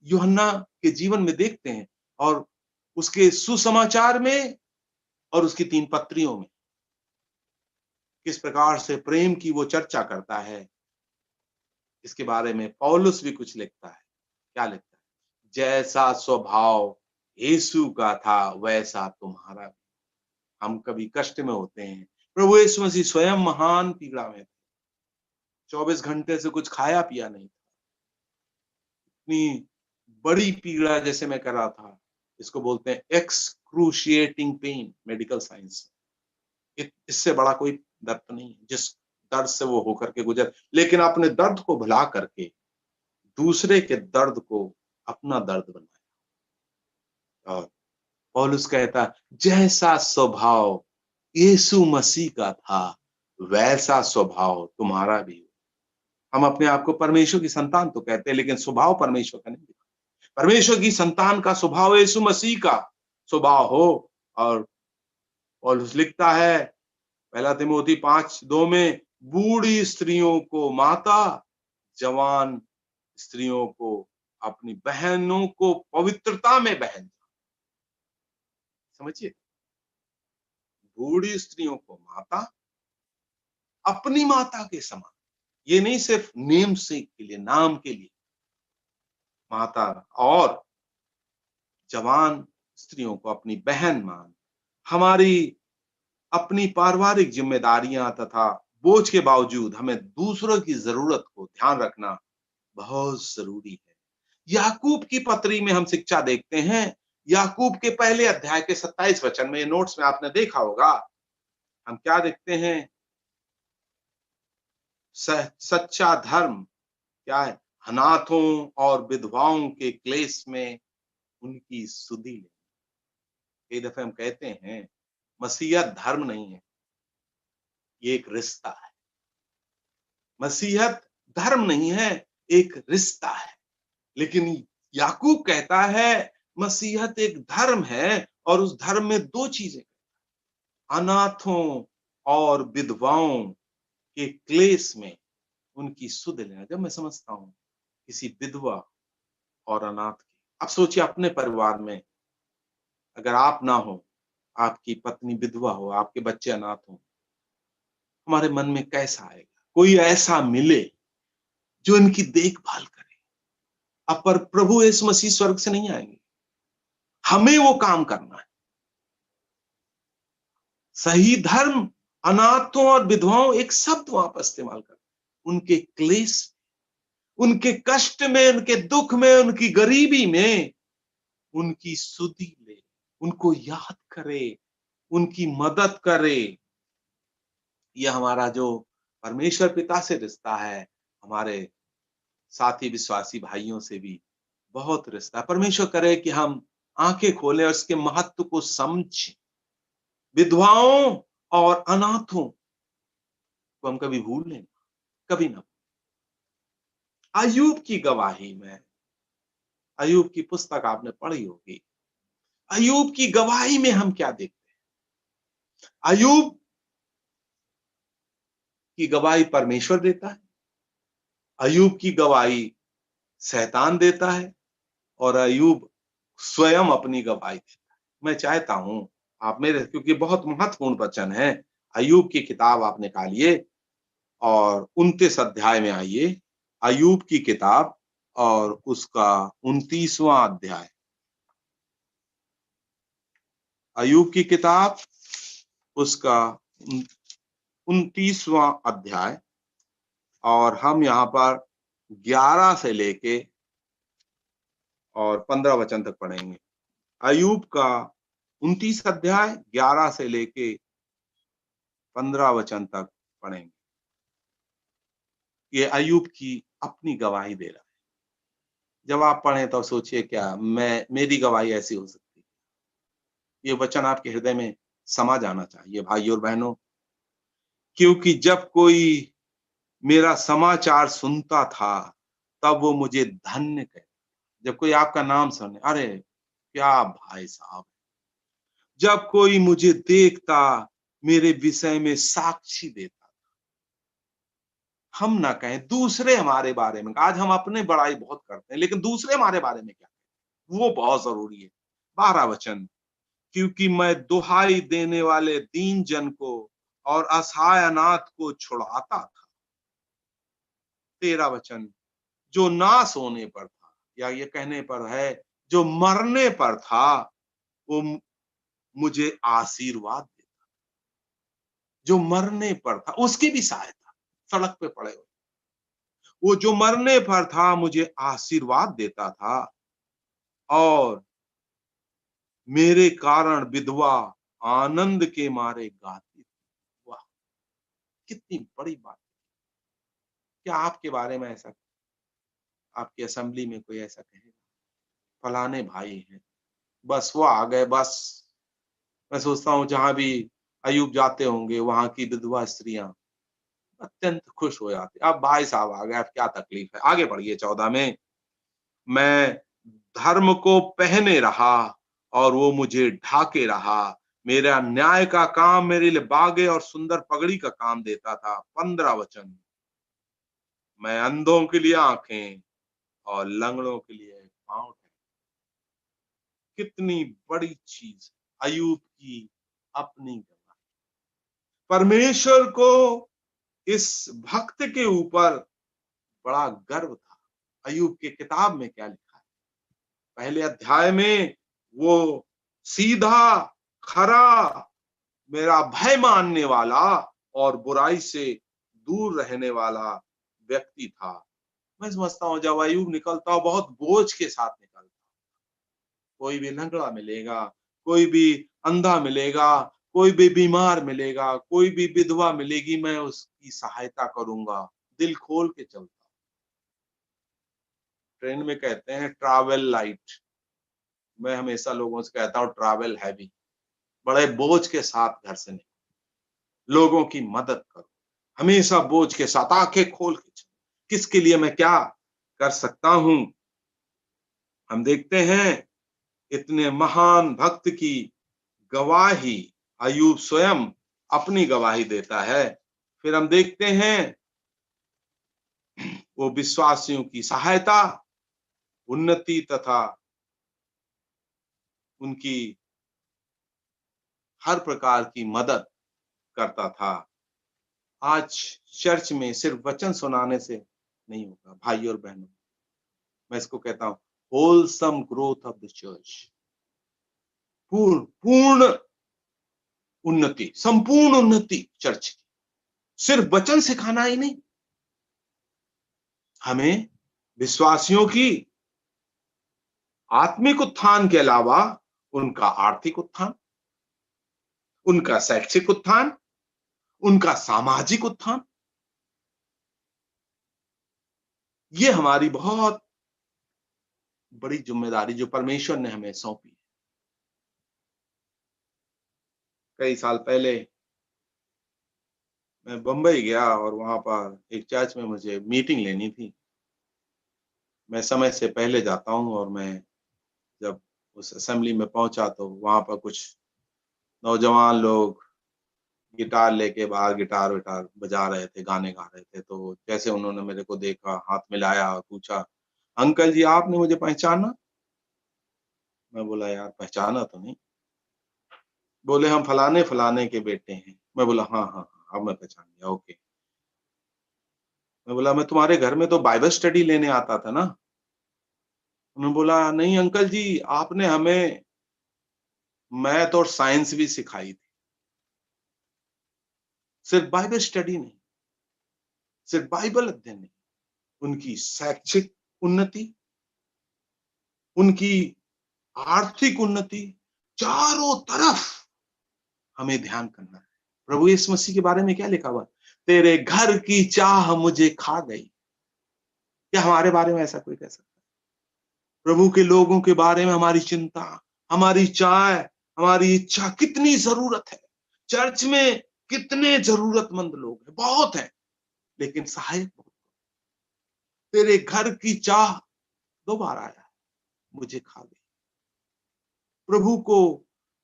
यूहन्ना के जीवन में देखते हैं और उसके सुसमाचार में और उसकी 3 पत्रियों में किस प्रकार से प्रेम की वो चर्चा करता है। इसके बारे में पौलुस भी कुछ लिखता है। क्या लिखता है? जैसा स्वभाव यीशु का था वैसा तुम्हारा भी। हम कभी कष्ट में होते हैं, प्रभु यीशु मसीह स्वयं महान पीड़ा में थे, 24 घंटे से कुछ खाया पिया नहीं था। इतनी बड़ी पीड़ा जैसे मैं कर रहा था, इसको बोलते हैं एक्सक्रूशिएटिंग पेन मेडिकल साइंस। इससे बड़ा कोई दर्द नहीं है जिस दर्द से वो होकर के गुजर, लेकिन अपने दर्द को भुला करके दूसरे के दर्द को अपना दर्द बनाया। और पौलुस कहता जैसा स्वभाव यीशु मसीह का था वैसा स्वभाव तुम्हारा भी हो। हम अपने आप को परमेश्वर की संतान तो कहते हैं, लेकिन स्वभाव परमेश्वर का नहीं। परमेश्वर की संतान का स्वभाव यीशु मसीह का स्वभाव हो। और पौलुस लिखता है 1 तिमोथी 5:2 में, बूढ़ी स्त्रियों को माता, जवान स्त्रियों को अपनी बहनों को पवित्रता में बहन। समझिए, बूढ़ी स्त्रियों को माता, अपनी माता के समान। ये नहीं सिर्फ नेम से के लिए, नाम के लिए माता, और जवान स्त्रियों को अपनी बहन मान। हमारी अपनी पारिवारिक जिम्मेदारियां तथा बोझ के बावजूद हमें दूसरों की जरूरत को ध्यान रखना बहुत जरूरी है। याकूब की पत्री में हम शिक्षा देखते हैं। याकूब के पहले अध्याय के 27 वचन में, नोट्स में आपने देखा होगा, हम क्या देखते हैं? सच्चा धर्म क्या है? अनाथों और विधवाओं के क्लेश में उनकी सुधि ले। कई दफे हम कहते हैं मसीहत धर्म नहीं है, ये एक रिश्ता है। मसीहत धर्म नहीं है, एक रिश्ता है। लेकिन याकूब कहता है मसीहत एक धर्म है, और उस धर्म में 2 चीजें, अनाथों और विधवाओं के क्लेश में उनकी सुध लेना। जब मैं समझता हूं किसी विधवा और अनाथ की, अब सोचिए अपने परिवार में अगर आप ना हो, आपकी पत्नी विधवा हो, आपके बच्चे अनाथ हो, हमारे मन में कैसा आएगा? कोई ऐसा मिले जो इनकी देखभाल करे। अब पर प्रभु यीशु मसीह स्वर्ग से नहीं आएंगे, हमें वो काम करना है। सही धर्म अनाथों और विधवाओं, एक शब्द वहां पर इस्तेमाल कर, उनके क्लेश, उनके कष्ट में, उनके दुख में, उनकी गरीबी में उनकी सुधि ले, उनको याद करे, उनकी मदद करे। यह हमारा जो परमेश्वर पिता से रिश्ता है, हमारे साथी विश्वासी भाइयों से भी बहुत रिश्ता है। परमेश्वर करे कि हम आंखें खोलें और इसके महत्व को समझें। विधवाओं और अनाथों को हम कभी भूल लें, कभी ना। अय्यूब की गवाही में, अय्यूब की पुस्तक आपने पढ़ी होगी, अय्यूब की गवाही में हम क्या देखते हैं? अय्यूब की गवाही परमेश्वर देता है, अय्यूब की गवाही शैतान देता है, और अय्यूब स्वयं अपनी गवाही देता है। मैं चाहता हूं आप मेरे, क्योंकि बहुत महत्वपूर्ण वचन है, अय्यूब की किताब आप निकालिए और 29 अध्याय में आइए। अय्यूब की किताब और उसका 29वां अध्याय। अय्यूब की किताब उसका 29वां अध्याय, और हम यहाँ पर 11 से लेके और 15 वचन तक पढ़ेंगे। अय्यूब का 29 अध्याय 11 से लेके 15 वचन तक पढ़ेंगे। ये अय्यूब की अपनी गवाही दे रहा है। जब आप पढ़ें तो सोचिए, क्या मेरी गवाही ऐसी हो सकती है? ये वचन आपके हृदय में समा जाना चाहिए भाइयों और बहनों, क्योंकि जब कोई मेरा समाचार सुनता था तब वो मुझे धन्य कहता, जब कोई आपका नाम सुने, अरे क्या भाई साहब, जब कोई मुझे देखता, मेरे विषय में साक्षी देता, हम ना कहें दूसरे हमारे बारे में, आज हम अपने बड़ाई बहुत करते हैं, लेकिन दूसरे हमारे बारे में क्या कहें, वो बहुत जरूरी है। 12 वचन, क्योंकि मैं दुहाई देने वाले दीन जन को और असहाय अनाथ को छुड़ाता था। 13 वचन, जो नाश होने पर था, या ये कहने पर है जो मरने पर था, वो मुझे आशीर्वाद देता। जो मरने पर था उसकी भी सहायता, सड़क पे पड़े हुए, वो जो मरने पर था मुझे आशीर्वाद देता था, और मेरे कारण विधवा आनंद के मारे गाती थी। वाह, कितनी बड़ी बात। क्या आपके बारे में ऐसा, आपकी असेंबली में कोई ऐसा कहेगा, फलाने भाई हैं, बस वो आ गए, बस। मैं सोचता हूँ जहां भी अयूब जाते होंगे, वहां की विधवा स्त्रियां अत्यंत खुश हो जाती, अब भाई साहब आ गए, अब क्या तकलीफ है। आगे बढ़िए 14 में, मैं धर्म को पहने रहा और वो मुझे ढाके रहा, मेरा न्याय का काम मेरे लिए बागे और सुंदर पगड़ी का काम देता था। 15 वचन, मैं अंधों के लिए आंखें और लंगड़ों के लिए पांव ठहरा। कितनी बड़ी चीज, अयूब की अपनी गवाही। परमेश्वर को इस भक्त के ऊपर बड़ा गर्व था। अयूब के किताब में क्या लिखा है, पहले अध्याय में वो सीधा, खरा, मेरा भय मानने वाला और बुराई से दूर रहने वाला व्यक्ति था। मैं समझता हूं जब अयूब निकलता, बहुत बोझ के साथ निकलता। कोई भी लंगड़ा मिलेगा, कोई भी अंधा मिलेगा, कोई भी बीमार मिलेगा, कोई भी विधवा मिलेगी, मैं उसकी सहायता करूंगा, दिल खोल के चलता। ट्रेन में कहते हैं ट्रैवल लाइट, मैं हमेशा लोगों से कहता हूं ट्रैवल हैवी, बड़े बोझ के साथ घर से निकलो, लोगों की मदद करो, हमेशा बोझ के साथ, आंखें खोल के चलो, किसके लिए मैं क्या कर सकता हूं। हम देखते हैं इतने महान भक्त की गवाही, अयूब स्वयं अपनी गवाही देता है। फिर हम देखते हैं वो विश्वासियों की सहायता, उन्नति तथा उनकी हर प्रकार की मदद करता था। आज चर्च में सिर्फ वचन सुनाने से नहीं होगा भाई और बहनों, मैं इसको कहता हूं wholesome growth of the church, पूर्ण उन्नति, संपूर्ण उन्नति चर्च की। सिर्फ वचन सिखाना ही नहीं, हमें विश्वासियों की आत्मिक उत्थान के अलावा उनका आर्थिक उत्थान, उनका शैक्षिक उत्थान, उनका सामाजिक उत्थान, ये हमारी बहुत बड़ी जिम्मेदारी जो परमेश्वर ने हमें सौंपी है। कई साल पहले मैं बंबई गया और वहां पर एक चर्च में मुझे मीटिंग लेनी थी। मैं समय से पहले जाता हूं और मैं जब उस असेंबली में पहुंचा तो वहां पर कुछ नौजवान लोग गिटार लेके बाहर गिटार विटार बजा रहे थे, गाने गा रहे थे। तो जैसे उन्होंने मेरे को देखा, हाथ मिलाया और पूछा, अंकल जी आपने मुझे पहचाना? मैं बोला यार पहचाना तो नहीं। बोले हम फलाने फलाने के बेटे हैं। मैं बोला हाँ हाँ हाँ, अब मैं पहचान गया, ओके। मैं बोला मैं तुम्हारे घर में तो बाइबल स्टडी लेने आता था ना? उन्होंने बोला नहीं अंकल जी, आपने हमें मैथ और साइंस भी सिखाई थी, सिर्फ बाइबल स्टडी नहीं, सिर्फ बाइबल अध्ययन नहीं, उनकी शैक्षिक उन्नति, उनकी आर्थिक उन्नति, चारों तरफ हमें ध्यान करना है। प्रभु यीशु मसीह के बारे में क्या लिखा हुआ? तेरे घर की चाह मुझे खा गई। क्या हमारे बारे में ऐसा कोई कह सकता है? प्रभु के लोगों के बारे में हमारी चिंता, हमारी चाह, हमारी इच्छा, कितनी जरूरत है। चर्च में कितने जरूरतमंद लोग हैं, बहुत हैं, लेकिन सहायक बहुत। तेरे घर की चाह 2 बार आया, मुझे खा गई। प्रभु को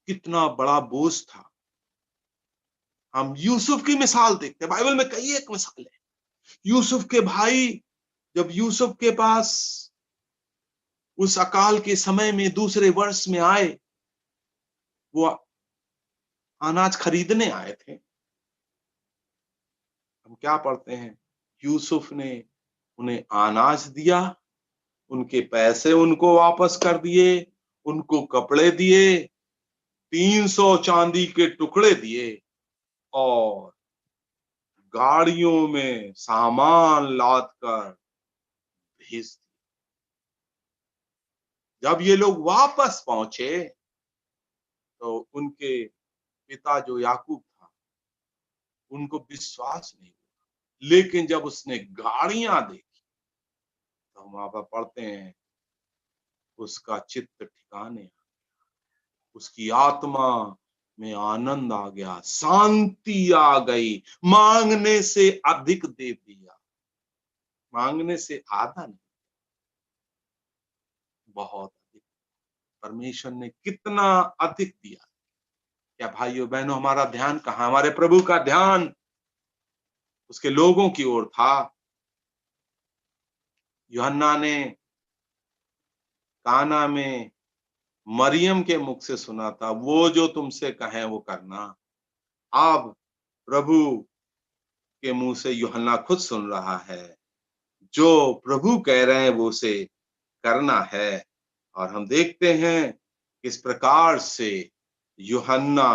कितना बड़ा बोझ था। हम यूसुफ की मिसाल देखते हैं, बाइबल में कई एक मिसाल है। यूसुफ के भाई जब यूसुफ के पास उस अकाल के समय में दूसरे वर्ष में आए, वो अनाज खरीदने आए थे। हम क्या पढ़ते हैं, यूसुफ ने उन्हें अनाज दिया, उनके पैसे उनको वापस कर दिए, उनको कपड़े दिए, 300 चांदी के टुकड़े दिए और गाड़ियों में सामान लाद कर भेज दिया। जब ये लोग वापस पहुंचे तो उनके पिता जो याकूब था, उनको विश्वास नहीं हुआ। लेकिन जब उसने गाड़ियां देखी तो हम वहां पर पढ़ते हैं, उसका चित्त ठिकाने आ गया, उसकी आत्मा में आनंद आ गया, शांति आ गई, मांगने से अधिक दे दिया, मांगने से आधा नहीं, बहुत अधिक। परमेश्वर ने कितना अधिक दिया। क्या भाइयों बहनों, हमारा ध्यान कहाँ? हमारे प्रभु का ध्यान उसके लोगों की ओर था। यूहन्ना ने काना में मरियम के मुख से सुना था, वो जो तुमसे कहें वो करना। अब प्रभु के मुंह से यूहन्ना खुद सुन रहा है, जो प्रभु कह रहे हैं वो उसे करना है। और हम देखते हैं किस प्रकार से यूहन्ना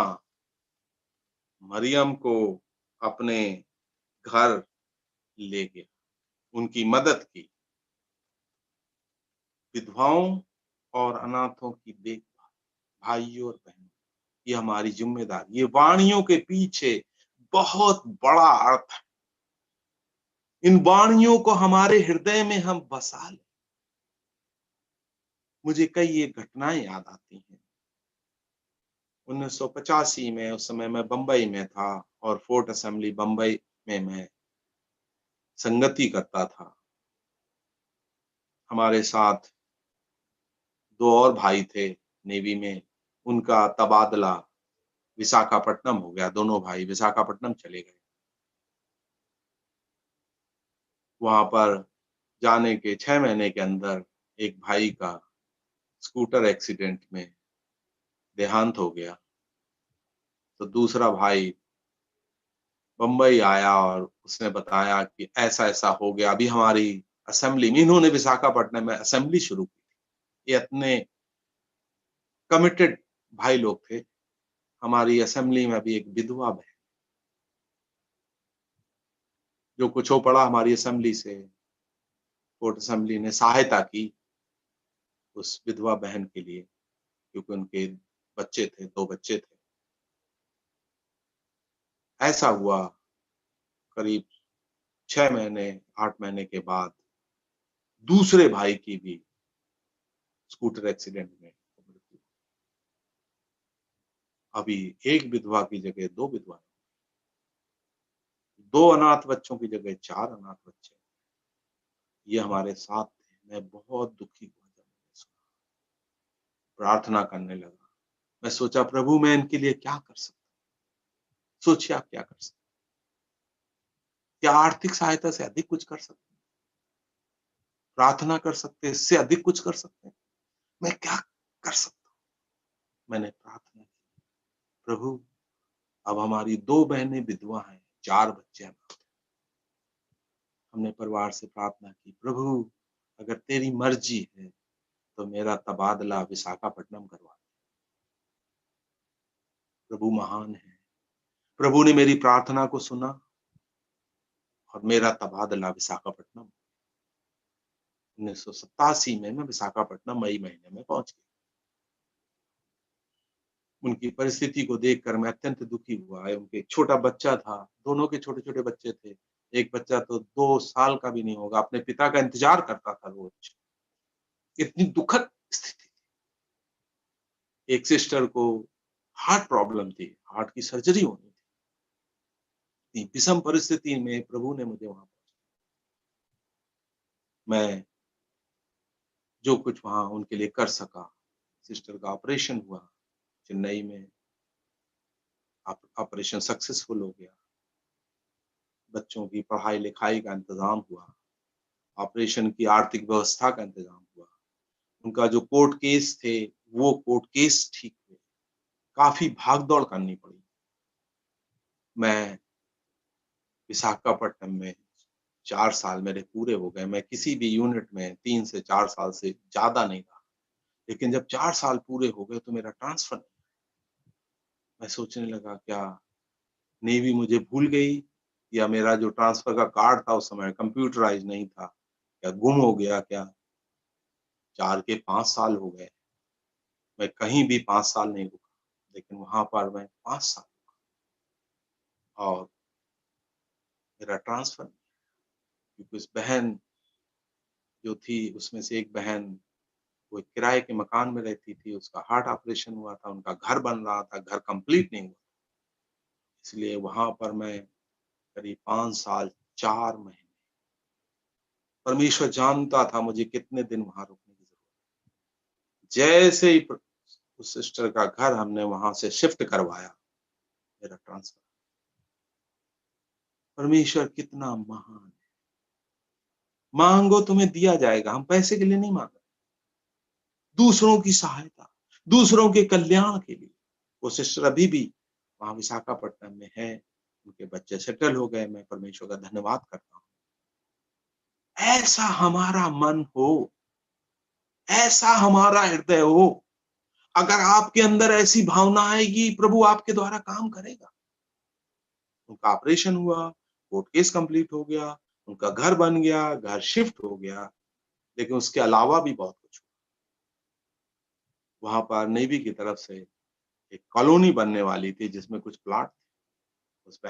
मरियम को अपने घर ले गया, उनकी मदद की। विधवाओं और अनाथों की देखभाल, भाइयों और बहनों, ये हमारी जिम्मेदारी। ये वाणियों के पीछे बहुत बड़ा अर्थ है। इन वाणियों को हमारे हृदय में हम बसा लें। मुझे कई एक घटनाएं याद आती हैं। 1985 में, उस समय मैं बंबई में था और फोर्ट असेंबली बंबई में मैं संगति करता था। हमारे साथ 2 और भाई थे नेवी में, उनका तबादला विशाखापट्टनम हो गया। दोनों भाई विशाखापट्टनम चले गए। वहां पर जाने के 6 महीने के अंदर एक भाई का स्कूटर एक्सीडेंट में देहांत हो गया। तो दूसरा भाई बंबई आया और उसने बताया कि ऐसा ऐसा हो गया। अभी हमारी असेंबली में, इन्होंने विशाखापट्टनम में असेंबली शुरू की थी। ये इतने कमिटेड भाई लोग थे। हमारी असेंबली में अभी एक विधवा बहन, जो कुछ हो पड़ा हमारी असेंबली से, फोर्ट असेंबली ने सहायता की उस विधवा बहन के लिए, क्योंकि उनके बच्चे थे, 2 बच्चे थे। ऐसा हुआ करीब 6 महीने 8 महीने के बाद दूसरे भाई की भी स्कूटर एक्सीडेंट में मृत्यु। अभी एक विधवा की जगह 2 विधवा, 2 अनाथ बच्चों की जगह 4 अनाथ बच्चे। ये हमारे साथ थे। मैं बहुत दुखी हुआ जब मैंने सुना, प्रार्थना करने लगा। मैं सोचा, प्रभु मैं इनके लिए क्या कर सकता हूं? सोचिए आप क्या कर सकते? क्या आर्थिक सहायता से अधिक कुछ कर सकते? प्रार्थना कर सकते, इससे अधिक कुछ कर सकते? मैं क्या कर सकता हूं? मैंने प्रार्थना की, प्रभु अब हमारी 2 बहनें विधवा हैं, 4 बच्चे अनाथ हैं। हमने परिवार से प्रार्थना की, प्रभु अगर तेरी मर्जी है तो मेरा तबादला विशाखापट्टनम करवा दे। प्रभु महान है। प्रभु ने मेरी प्रार्थना को सुना और मेरा तबादला विशाखापट्टनम। 1987 में मैं विशाखापट्टनम मई महीने में पहुंच गया। उनकी परिस्थिति को देखकर मैं अत्यंत दुखी हुआ। उनके एक छोटा बच्चा था, दोनों के छोटे छोटे बच्चे थे। एक बच्चा तो 2 साल का भी नहीं होगा, अपने पिता का इंतजार करता था रोज। इतनी दुखद स्थिति। एक सिस्टर को हार्ट प्रॉब्लम थी, हार्ट की सर्जरी होनी थी। विषम परिस्थिति में प्रभु ने मुझे वहां पहुंचा। मैं जो कुछ वहां उनके लिए कर सका। सिस्टर का ऑपरेशन हुआ चेन्नई में, ऑपरेशन सक्सेसफुल हो गया, बच्चों की पढ़ाई लिखाई का इंतजाम हुआ, ऑपरेशन की आर्थिक व्यवस्था का इंतजाम हुआ, उनका जो कोर्ट केस थे वो कोर्ट केस ठीक हुए, काफी भागदौड़ करनी पड़ी। मैं विशाखापट्टनम में 4 साल मेरे पूरे हो गए। मैं किसी भी यूनिट में 3 से 4 साल से ज्यादा नहीं रहा, लेकिन जब 4 साल पूरे हो गए तो मेरा ट्रांसफर नहीं। मैं सोचने लगा क्या नेवी मुझे भूल गई, या मेरा जो ट्रांसफर का कार्ड था उस समय कंप्यूटराइज नहीं था, क्या गुम हो गया क्या। 4 के 5 साल हो गए, मैं कहीं भी 5 साल नहीं रुका, लेकिन वहां पर मैं 5 साल रुका और मेरा ट्रांसफर नहीं। क्योंकि उस बहन जो थी उसमें से एक बहन वो एक किराए के मकान में रहती थी, उसका हार्ट ऑपरेशन हुआ था, उनका घर बन रहा था, घर कंप्लीट नहीं हुआ, इसलिए वहां पर मैं करीब 5 साल 4 महीने, परमेश्वर जानता था मुझे कितने दिन वहां रुकने की जरूरत है। जैसे ही उस सिस्टर का घर हमने वहां से शिफ्ट करवाया, मेरा ट्रांसफर। परमेश्वर कितना महान है। मांगो तुम्हें दिया जाएगा, हम पैसे के लिए नहीं मांग रहे, दूसरों की सहायता, दूसरों के कल्याण के लिए। वो सिस्टर अभी भी वहां विशाखापट्टनम में है, उनके बच्चे सेटल हो गए, मैं परमेश्वर का धन्यवाद करता हूँ। ऐसा हमारा मन हो, ऐसा हमारा हृदय हो, अगर आपके अंदर ऐसी भावना आएगी, प्रभु आपके द्वारा काम करेगा। उनका ऑपरेशन हुआ, कोर्ट केस कंप्लीट हो गया, उनका घर बन गया, घर शिफ्ट हो गया, लेकिन उसके अलावा भी बहुत कुछ हुआ। वहां पर नेवी की तरफ से एक कॉलोनी बनने वाली थी जिसमें कुछ प्लाट थे। उस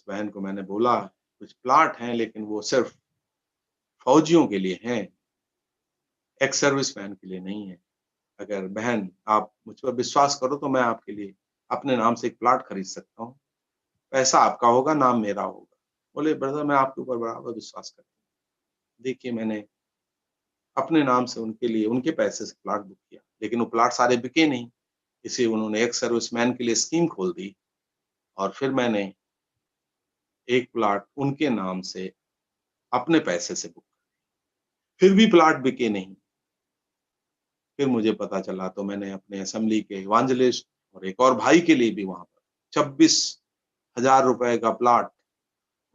बहन को मैंने बोला कुछ प्लाट हैं लेकिन वो सिर्फ फौजियों के लिए हैं, एक्स सर्विस मैन के लिए नहीं है। अगर बहन आप मुझ पर विश्वास करो तो मैं आपके लिए अपने नाम से एक प्लाट खरीद सकता हूँ, पैसा आपका होगा, नाम मेरा होगा। बोले ब्रदर मैं आपके ऊपर बराबर विश्वास करता हूँ। देखिए मैंने अपने नाम से उनके लिए उनके पैसे से प्लाट बुक किया, लेकिन वो प्लाट सारे बिके नहीं, इसलिए उन्होंने एक सर्विसमैन के लिए स्कीम खोल दी और फिर मैंने एक प्लाट उनके नाम से अपने पैसे से बुक, फिर भी प्लाट बिके नहीं। फिर मुझे पता चला तो मैंने अपने असेंबली के इवांजलिस्ट और एक और भाई के लिए भी वहां पर 26,000 रुपए का प्लाट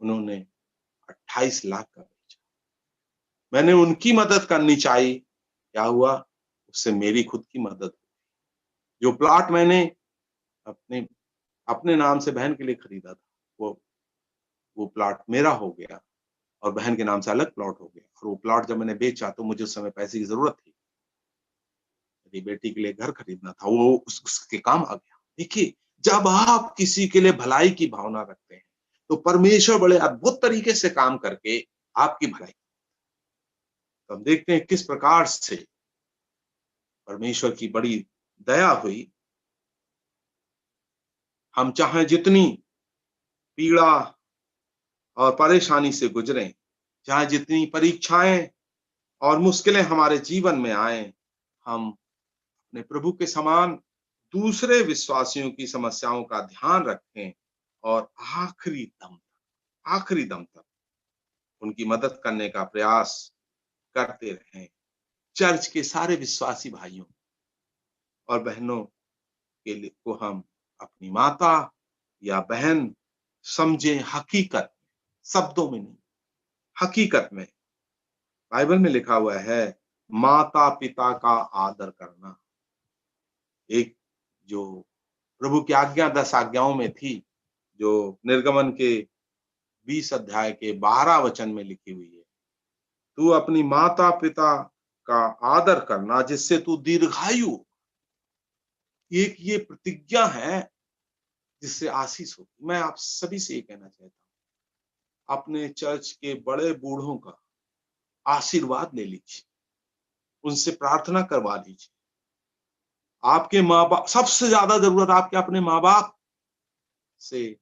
उन्होंने 28 लाख का बेचा। मैंने उनकी मदद करनी चाहिए, क्या हुआ उससे मेरी खुद की मदद हुई। जो प्लाट मैंने अपने अपने नाम से बहन के लिए खरीदा था वो प्लाट मेरा हो गया और बहन के नाम से अलग प्लॉट हो गया। और वो प्लॉट जब मैंने बेचा तो मुझे उस समय पैसे की जरूरत थी, मेरी बेटी के लिए घर खरीदना था, वो उसके काम आ गया। देखिए जब आप किसी के लिए भलाई की भावना रखते हैं तो परमेश्वर बड़े अद्भुत तरीके से काम करके आपकी भलाई। तो हम देखते हैं किस प्रकार से परमेश्वर की बड़ी दया हुई। हम चाहे जितनी पीड़ा और परेशानी से गुजरें, चाहे जितनी परीक्षाएं और मुश्किलें हमारे जीवन में आए, हम अपने प्रभु के समान दूसरे विश्वासियों की समस्याओं का ध्यान रखें और आखिरी दम तक उनकी मदद करने का प्रयास करते रहें। चर्च के सारे विश्वासी भाइयों और बहनों के लिए को हम अपनी माता या बहन समझें, हकीकत में, शब्दों में नहीं, हकीकत में। बाइबल में लिखा हुआ है माता पिता का आदर करना, एक जो प्रभु की आज्ञा 10 आज्ञाओं में थी, जो निर्गमन के 20 अध्याय के 12 वचन में लिखी हुई है। तू अपनी माता पिता का आदर करना जिससे तू दीर्घायु। एक ये प्रतिज्ञा है जिससे आशीष होगी। मैं आप सभी से ये कहना चाहता हूँ, अपने चर्च के बड़े बूढ़ों का आशीर्वाद ले लीजिए, उनसे प्रार्थना करवा लीजिए। आपके माँ बाप, सबसे ज्यादा जरूरत आपके अपने माँ बाप से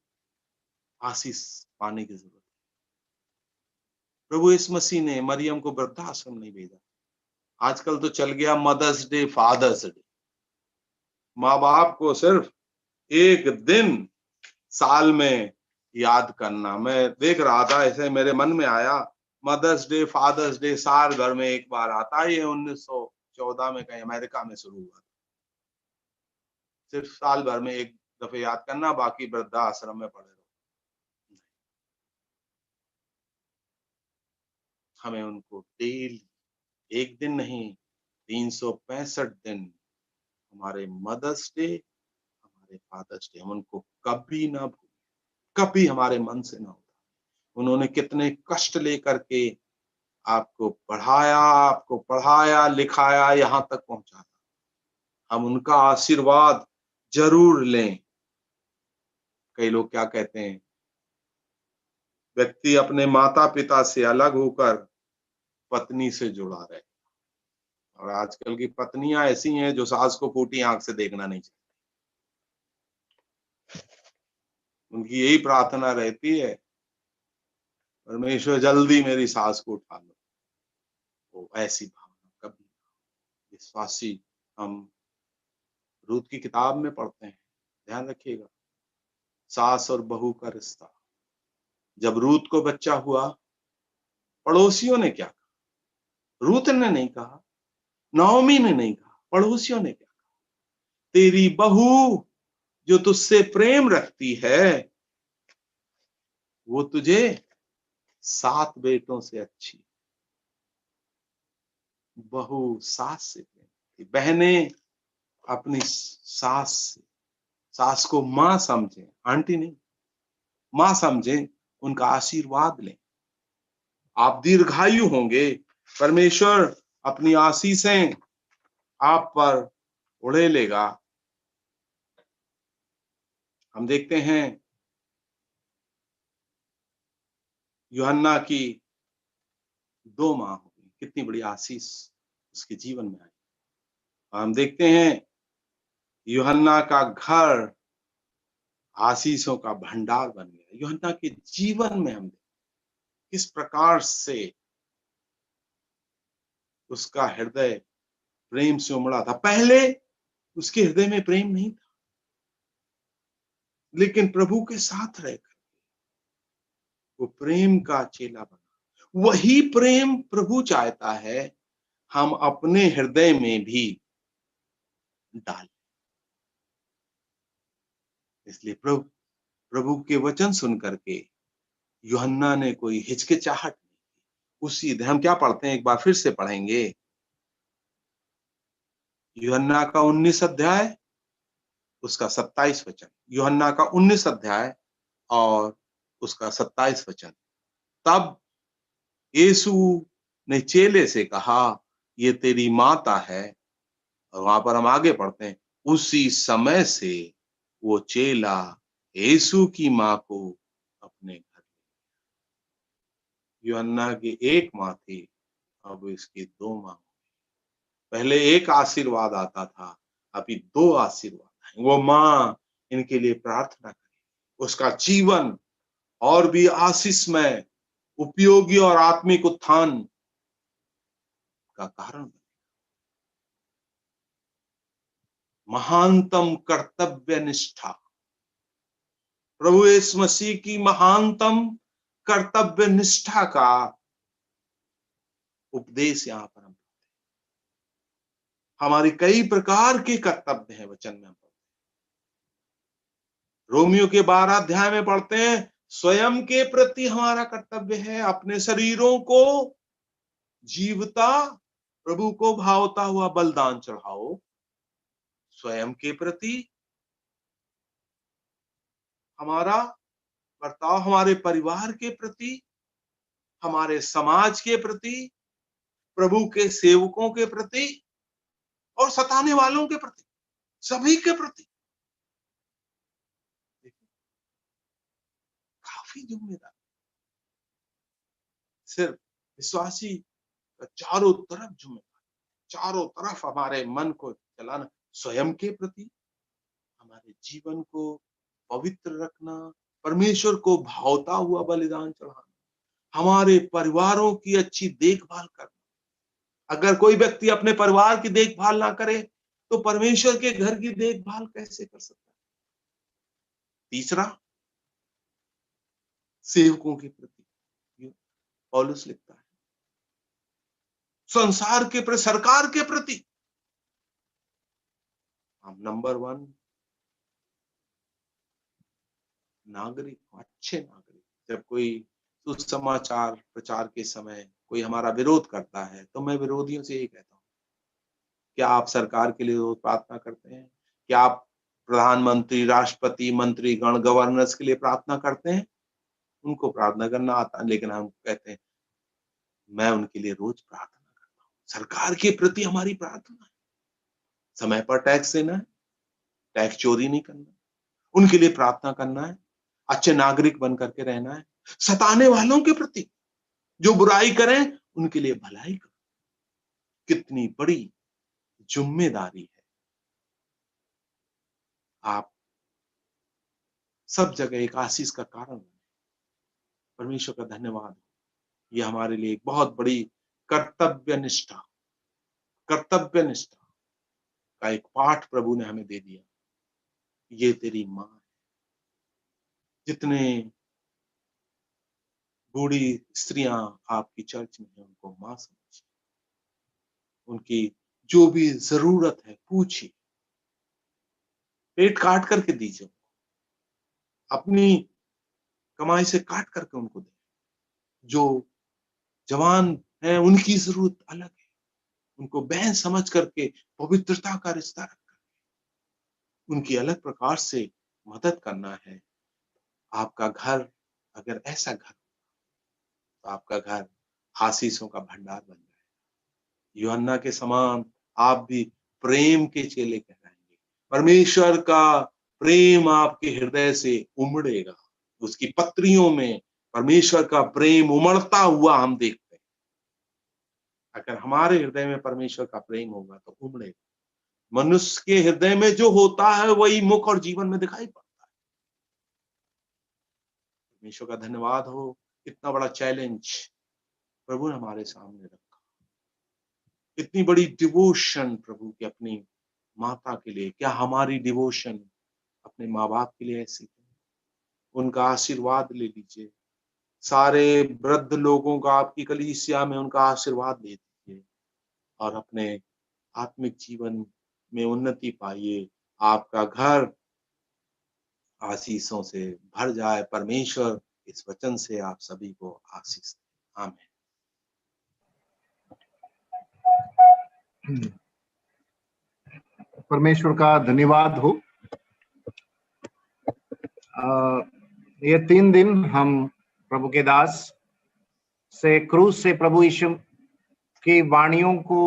आशीष पाने की जरूरत है। प्रभु यीशु मसीह ने मरियम को वृद्धाश्रम नहीं भेजा, आजकल तो चल गया मदर्स डे, फादर्स डे। माँ बाप को सिर्फ एक दिन साल में याद करना। मैं देख रहा था, ऐसे मेरे मन में आया, मदर्स डे, फादर्स डे साल भर में एक बार आता है। ये 1914 में कहीं अमेरिका में शुरू हुआ। सिर्फ साल भर में एक दफे याद करना, बाकी वृद्धाश्रम में पड़े रहो। हमें उनको डेली, एक दिन नहीं, 365 दिन, हमारे मदर्स डे, हमारे फादर्स डे, हम उनको कभी ना भूलें, कभी हमारे मन से ना उठाएं। उन्होंने कितने कष्ट लेकर के आपको पढ़ाया लिखाया, यहां तक पहुंचाया। हम उनका आशीर्वाद जरूर लें। कई लोग क्या कहते हैं, व्यक्ति अपने माता पिता से अलग होकर पत्नी से जुड़ा रहे। और आजकल की पत्नियां ऐसी हैं जो सास को फूटी आंख से देखना नहीं चाहती। उनकी यही प्रार्थना रहती है, परमेश्वर जल्दी मेरी सास को उठा लो। वो ऐसी भावना कभी विश्वासी, हम रूथ की किताब में पढ़ते हैं, ध्यान रखिएगा, सास और बहू का रिश्ता। जब रूथ को बच्चा हुआ, पड़ोसियों ने क्या कहा? रूथ ने नहीं कहा, नाओमी ने नहीं कहा, पड़ोसियों ने क्या कहा? तेरी बहू जो तुझसे प्रेम रखती है, वो तुझे 7 बेटों से अच्छी। बहू सास से प्रेम करती, बहनें अपनी सास से, सास को मां समझें, आंटी नहीं, मां समझें, उनका आशीर्वाद लें। आप दीर्घायु होंगे, परमेश्वर अपनी आशीषें आप पर उड़ेलेगा। हम देखते हैं यूहन्ना की 2 मां हो गई, कितनी बड़ी आशीष उसके जीवन में आई। हम देखते हैं यूहन्ना का घर आशीषों का भंडार बन गया। यूहन्ना के जीवन में हम किस प्रकार से उसका हृदय प्रेम से उमड़ा था। पहले उसके हृदय में प्रेम नहीं था, लेकिन प्रभु के साथ रहकर वो प्रेम का चेला बना। वही प्रेम प्रभु चाहता है हम अपने हृदय में भी डालें। इसलिए प्रभु के वचन सुन करके यूहन्ना ने कोई हिचकिचाहट नहीं। उसी हम क्या पढ़ते हैं, एक बार फिर से पढ़ेंगे, यूहन्ना का 19 अध्याय उसका 27 वचन। यूहन्ना का 19 अध्याय और उसका 27 वचन। तब यीशु ने चेले से कहा, ये तेरी माता है। और वहां पर हम आगे पढ़ते हैं, उसी समय से वो चेला यीशु की मां को अपने घर। यूहन्ना की एक मां थी, अब इसकी 2 मां। पहले एक आशीर्वाद आता था, अभी 2 आशीर्वाद आए। वो मां इनके लिए प्रार्थना करे, उसका जीवन और भी आशीषमय, उपयोगी और आत्मिक उत्थान का कारण बने। महानतम कर्तव्य निष्ठा, प्रभु यीशु मसीह की महानतम कर्तव्य निष्ठा का उपदेश यहां पर हम, हमारी कई प्रकार के कर्तव्य हैं वचन में हम पढ़ते हैं। रोमियो के 12 अध्याय में पढ़ते हैं, स्वयं के प्रति हमारा कर्तव्य है, अपने शरीरों को जीवता प्रभु को भावता हुआ बलिदान चढ़ाओ। स्वयं के प्रति हमारा बर्ताव, हमारे परिवार के प्रति, हमारे समाज के प्रति, प्रभु के सेवकों के प्रति और सताने वालों के प्रति, सभी के प्रति काफी जिम्मेदारी। सिर्फ विश्वासी का चारों तरफ जिम्मेदारी, चारों तरफ हमारे मन को चलाना, स्वयं के प्रति हमारे जीवन को पवित्र रखना, परमेश्वर को भावता हुआ बलिदान चढ़ाना, हमारे परिवारों की अच्छी देखभाल करना, अगर कोई व्यक्ति अपने परिवार की देखभाल ना करे तो परमेश्वर के घर की देखभाल कैसे कर सकता है? तीसरा, सेवकों के प्रति पौलुस लिखता है, संसार के प्रति, सरकार के प्रति हम नंबर 1 नागरिक, अच्छे नागरिक। जब कोई सुसमाचार प्रचार के समय कोई हमारा विरोध करता है तो मैं विरोधियों से यही कहता हूं, क्या आप सरकार के लिए रोज प्रार्थना करते हैं? क्या आप प्रधानमंत्री, राष्ट्रपति, मंत्री गण, गवर्नर्स के लिए प्रार्थना करते हैं? उनको प्रार्थना करना आता है, लेकिन हम कहते हैं मैं उनके लिए रोज प्रार्थना करता हूं। सरकार के प्रति हमारी प्रार्थना है, समय पर टैक्स देना है, टैक्स चोरी नहीं करना, उनके लिए प्रार्थना करना है, अच्छे नागरिक बन करके रहना है। सताने वालों के प्रति, जो बुराई करें उनके लिए भलाई करो। कितनी बड़ी जिम्मेदारी है। आप सब जगह एक आशीष का कारण बने। परमेश्वर का धन्यवाद। ये हमारे लिए एक बहुत बड़ी कर्तव्यनिष्ठा का एक पाठ प्रभु ने हमें दे दिया। ये तेरी मां है। जितने बूढ़ी स्त्रियां आपकी चर्च में हैं, उनको मां समझिए। उनकी जो भी जरूरत है पूछिए, पेट काट करके दीजिए, अपनी कमाई से काट करके उनको दे। जो जवान है उनकी जरूरत अलग है, उनको बहन समझ करके पवित्रता का रिश्ता रख करके उनकी अलग प्रकार से मदद करना है। आपका घर अगर ऐसा घर, तो आपका घर आशीषों का भंडार बन जाएगा। यूहन्ना के समान आप भी प्रेम के चेले कहलाएंगे। परमेश्वर का प्रेम आपके हृदय से उमड़ेगा। उसकी पत्रियों में परमेश्वर का प्रेम उमड़ता हुआ हम देखते हैं। अगर हमारे हृदय में परमेश्वर का प्रेम होगा तो उमड़ेगा। मनुष्य के हृदय में जो होता है वही मुख और जीवन में दिखाई पड़ता है। परमेश्वर का धन्यवाद हो। इतना बड़ा चैलेंज प्रभु ने हमारे सामने रखा। इतनी बड़ी डिवोशन प्रभु की अपनी माता के लिए। क्या हमारी डिवोशन अपने माँ बाप के लिए ऐसी है? उनका आशीर्वाद ले लीजिए। सारे वृद्ध लोगों का आपकी कलीसिया में उनका आशीर्वाद ले दीजिए और अपने आत्मिक जीवन में उन्नति पाइए। आपका घर आशीषों से भर जाए। परमेश्वर इस वचन से आप सभी को आशीष दे। आमीन। परमेश्वर का धन्यवाद हो। ये 3 दिन हम प्रभु के दास से क्रूस से प्रभु यीशु की वाणियों को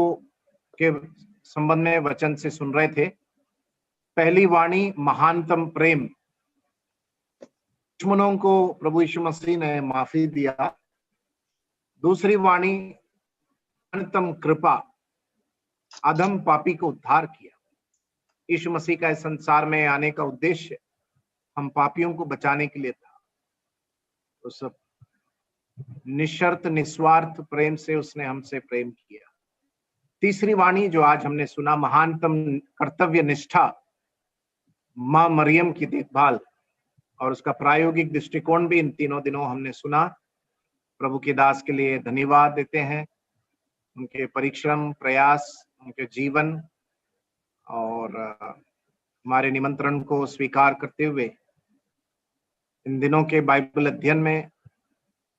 के संबंध में वचन से सुन रहे थे। पहली वाणी महानतम प्रेम, दुश्मनों को प्रभु यीशु मसीह ने माफी दिया। दूसरी वाणी महानतम कृपा, अधम पापी को उद्धार किया। यीशु मसीह का इस संसार में आने का उद्देश्य हम पापियों को बचाने के लिए था। तो सब निशर्त निस्वार्थ प्रेम से उसने हमसे प्रेम किया। तीसरी वाणी जो आज हमने सुना, महानतम कर्तव्य निष्ठा, मां मरियम की देखभाल और उसका प्रायोगिक दृष्टिकोण भी इन तीनों दिनों हमने सुना। प्रभु के दास के लिए धन्यवाद देते हैं। उनके परिश्रम, प्रयास, उनके जीवन और हमारे निमंत्रण को स्वीकार करते हुए इन दिनों के बाइबल अध्ययन में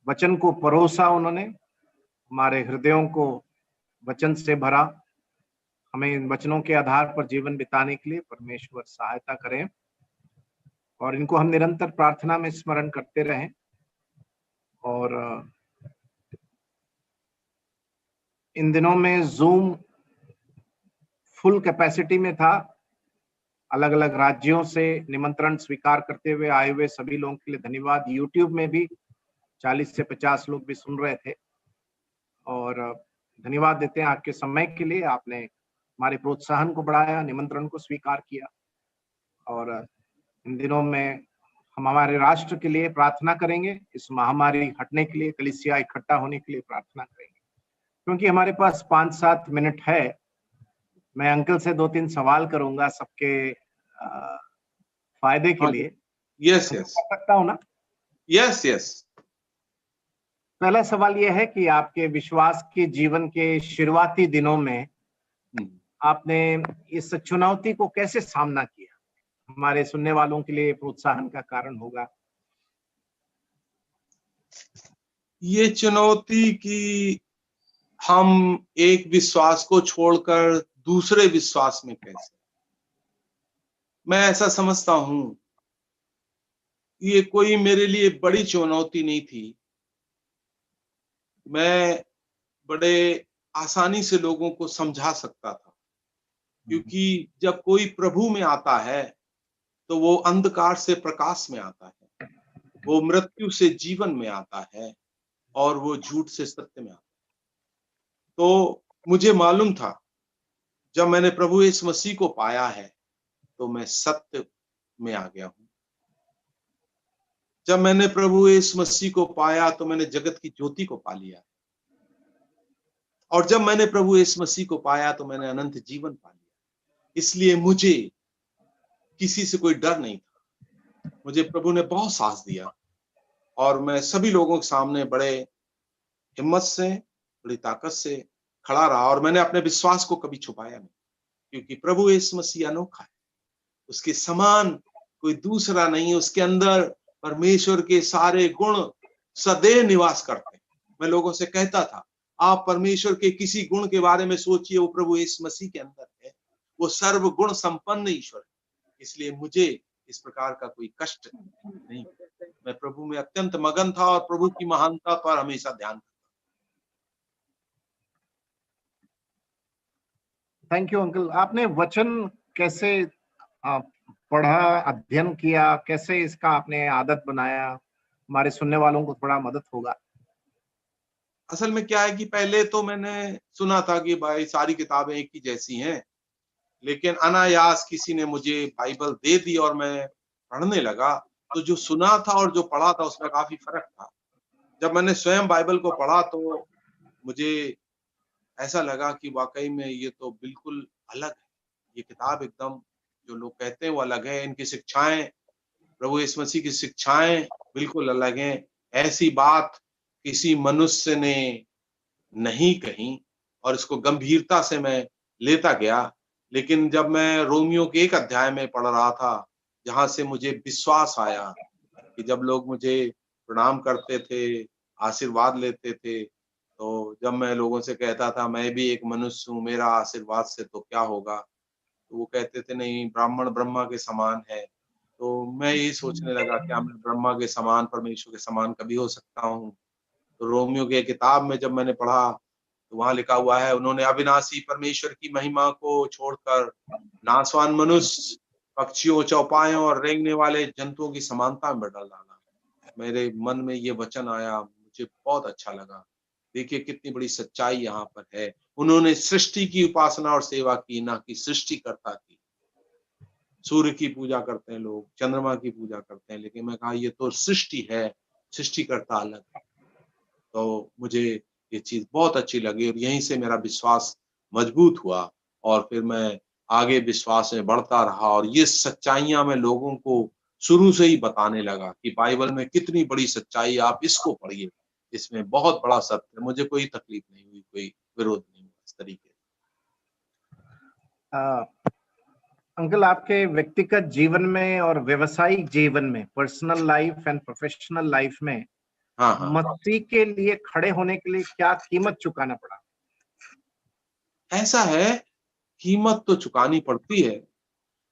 वचन को परोसा। उन्होंने हमारे हृदयों को वचन से भरा। हमें इन वचनों के आधार पर जीवन बिताने के लिए परमेश्वर सहायता करें और इनको हम निरंतर प्रार्थना में स्मरण करते रहें। और इन दिनों में जूम फुल कैपेसिटी में था। अलग अलग राज्यों से निमंत्रण स्वीकार करते हुए आए हुए सभी लोगों के लिए धन्यवाद। यूट्यूब में भी 40 से 50 लोग भी सुन रहे थे और धन्यवाद देते हैं आपके समय के लिए। आपने हमारे प्रोत्साहन को बढ़ाया, निमंत्रण को स्वीकार किया और इन दिनों में हम हमारे राष्ट्र के लिए प्रार्थना करेंगे। इस महामारी हटने के लिए, कलीसिया इकट्ठा होने के लिए प्रार्थना करेंगे। क्योंकि हमारे पास 5-7 मिनट है, मैं अंकल से 2-3 सवाल करूंगा सबके फायदे के हाँ, लिए। यस कर यस सकता हूँ ना? Yes yes. पहला सवाल यह है कि आपके विश्वास के जीवन के शुरुआती दिनों में आपने इस चुनौती को कैसे सामना किया? हमारे सुनने वालों के लिए प्रोत्साहन का कारण होगा। ये चुनौती कि हम एक विश्वास को छोड़कर दूसरे विश्वास में कैसे, मैं ऐसा समझता हूं ये कोई मेरे लिए बड़ी चुनौती नहीं थी। मैं बड़े आसानी से लोगों को समझा सकता था, क्योंकि जब कोई प्रभु में आता है तो वो अंधकार से प्रकाश में आता है, वो मृत्यु से जीवन में आता है और वो झूठ से सत्य में आता है। तो मुझे मालूम था जब मैंने प्रभु यीशु मसीह को पाया है तो मैं सत्य में आ गया हूं। जब मैंने प्रभु यीशु मसीह को पाया तो मैंने जगत की ज्योति को पा लिया, और जब मैंने प्रभु यीशु मसीह को पाया तो मैंने अनंत जीवन पा लिया। इसलिए मुझे किसी से कोई डर नहीं था। मुझे प्रभु ने बहुत साहस दिया और मैं सभी लोगों के सामने बड़े हिम्मत से, बड़ी ताकत से खड़ा रहा, और मैंने अपने विश्वास को कभी छुपाया नहीं, क्योंकि प्रभु यीशु मसीह अनोखा है, उसके समान कोई दूसरा नहीं है। उसके अंदर परमेश्वर के सारे गुण सदैव निवास करते हैं। मैं लोगों से कहता था, आप परमेश्वर के किसी गुण के बारे में सोचिए, वो प्रभु यीशु मसीह के अंदर है। वो सर्व गुण संपन्न ईश्वर है। इसलिए मुझे इस प्रकार का कोई कष्ट नहीं। मैं प्रभु में अत्यंत मगन था और प्रभु की महानता पर हमेशा ध्यान था। Thank you uncle. आपने वचन कैसे पढ़ा, अध्ययन किया, कैसे इसका आपने आदत बनाया? हमारे सुनने वालों को थोड़ा मदद होगा। असल में क्या है कि पहले तो मैंने सुना था कि भाई सारी किताबें एक ही जैसी हैं, लेकिन अनायास किसी ने मुझे बाइबल दे दी और मैं पढ़ने लगा, तो जो सुना था और जो पढ़ा था उसमें काफी फर्क था। जब मैंने स्वयं बाइबल को पढ़ा तो मुझे ऐसा लगा कि वाकई में ये तो बिल्कुल अलग है। ये किताब एकदम, जो लोग कहते हैं वो अलग है। इनकी शिक्षाएं, प्रभु यीशु मसीह की शिक्षाएं बिल्कुल अलग हैं। ऐसी बात किसी मनुष्य ने नहीं कही, और इसको गंभीरता से मैं लेता गया। लेकिन जब मैं रोमियो के 1 अध्याय में पढ़ रहा था, जहां से मुझे विश्वास आया कि जब लोग मुझे प्रणाम करते थे, आशीर्वाद लेते थे, तो जब मैं लोगों से कहता था मैं भी एक मनुष्य हूँ, मेरा आशीर्वाद से तो क्या होगा, तो वो कहते थे नहीं, ब्राह्मण ब्रह्मा के समान है। तो मैं यही सोचने लगा, क्या मैं ब्रह्मा के समान, परमेश्वर के समान कभी हो सकता हूँ? तो रोमियो की किताब में जब मैंने पढ़ा तो वहां लिखा हुआ है, उन्होंने अविनाशी परमेश्वर की महिमा को छोड़कर नासवान मनुष्य, पक्षियों, चौपायों और रेंगने वाले जंतुओं की समानता में बदल डाला। मेरे मन में ये वचन आया, मुझे बहुत अच्छा लगा। देखिए कितनी बड़ी सच्चाई यहाँ पर है। उन्होंने सृष्टि की उपासना और सेवा की, ना कि सृष्टिकर्ता की। सूर्य की पूजा करते हैं लोग, चंद्रमा की पूजा करते हैं, लेकिन मैं कहा ये तो सृष्टि है, सृष्टिकर्ता अलग है। तो मुझे ये चीज बहुत अच्छी लगी और यहीं से मेरा विश्वास मजबूत हुआ, और फिर मैं आगे विश्वास में बढ़ता रहा, और ये सच्चाइयां मैं लोगों को शुरू से ही बताने लगा कि बाइबल में कितनी बड़ी सच्चाई, आप इसको पढ़िए, इसमें बहुत बड़ा सत्य है। मुझे कोई तकलीफ नहीं हुई, कोई विरोध नहीं हुआ इस तरीके से। अंकल, आपके व्यक्तिगत जीवन में और व्यवसायिक जीवन में, personal life and professional life में, हाँ, मसीह के लिए खड़े होने के लिए क्या कीमत चुकाना पड़ा? ऐसा है, कीमत तो चुकानी पड़ती है,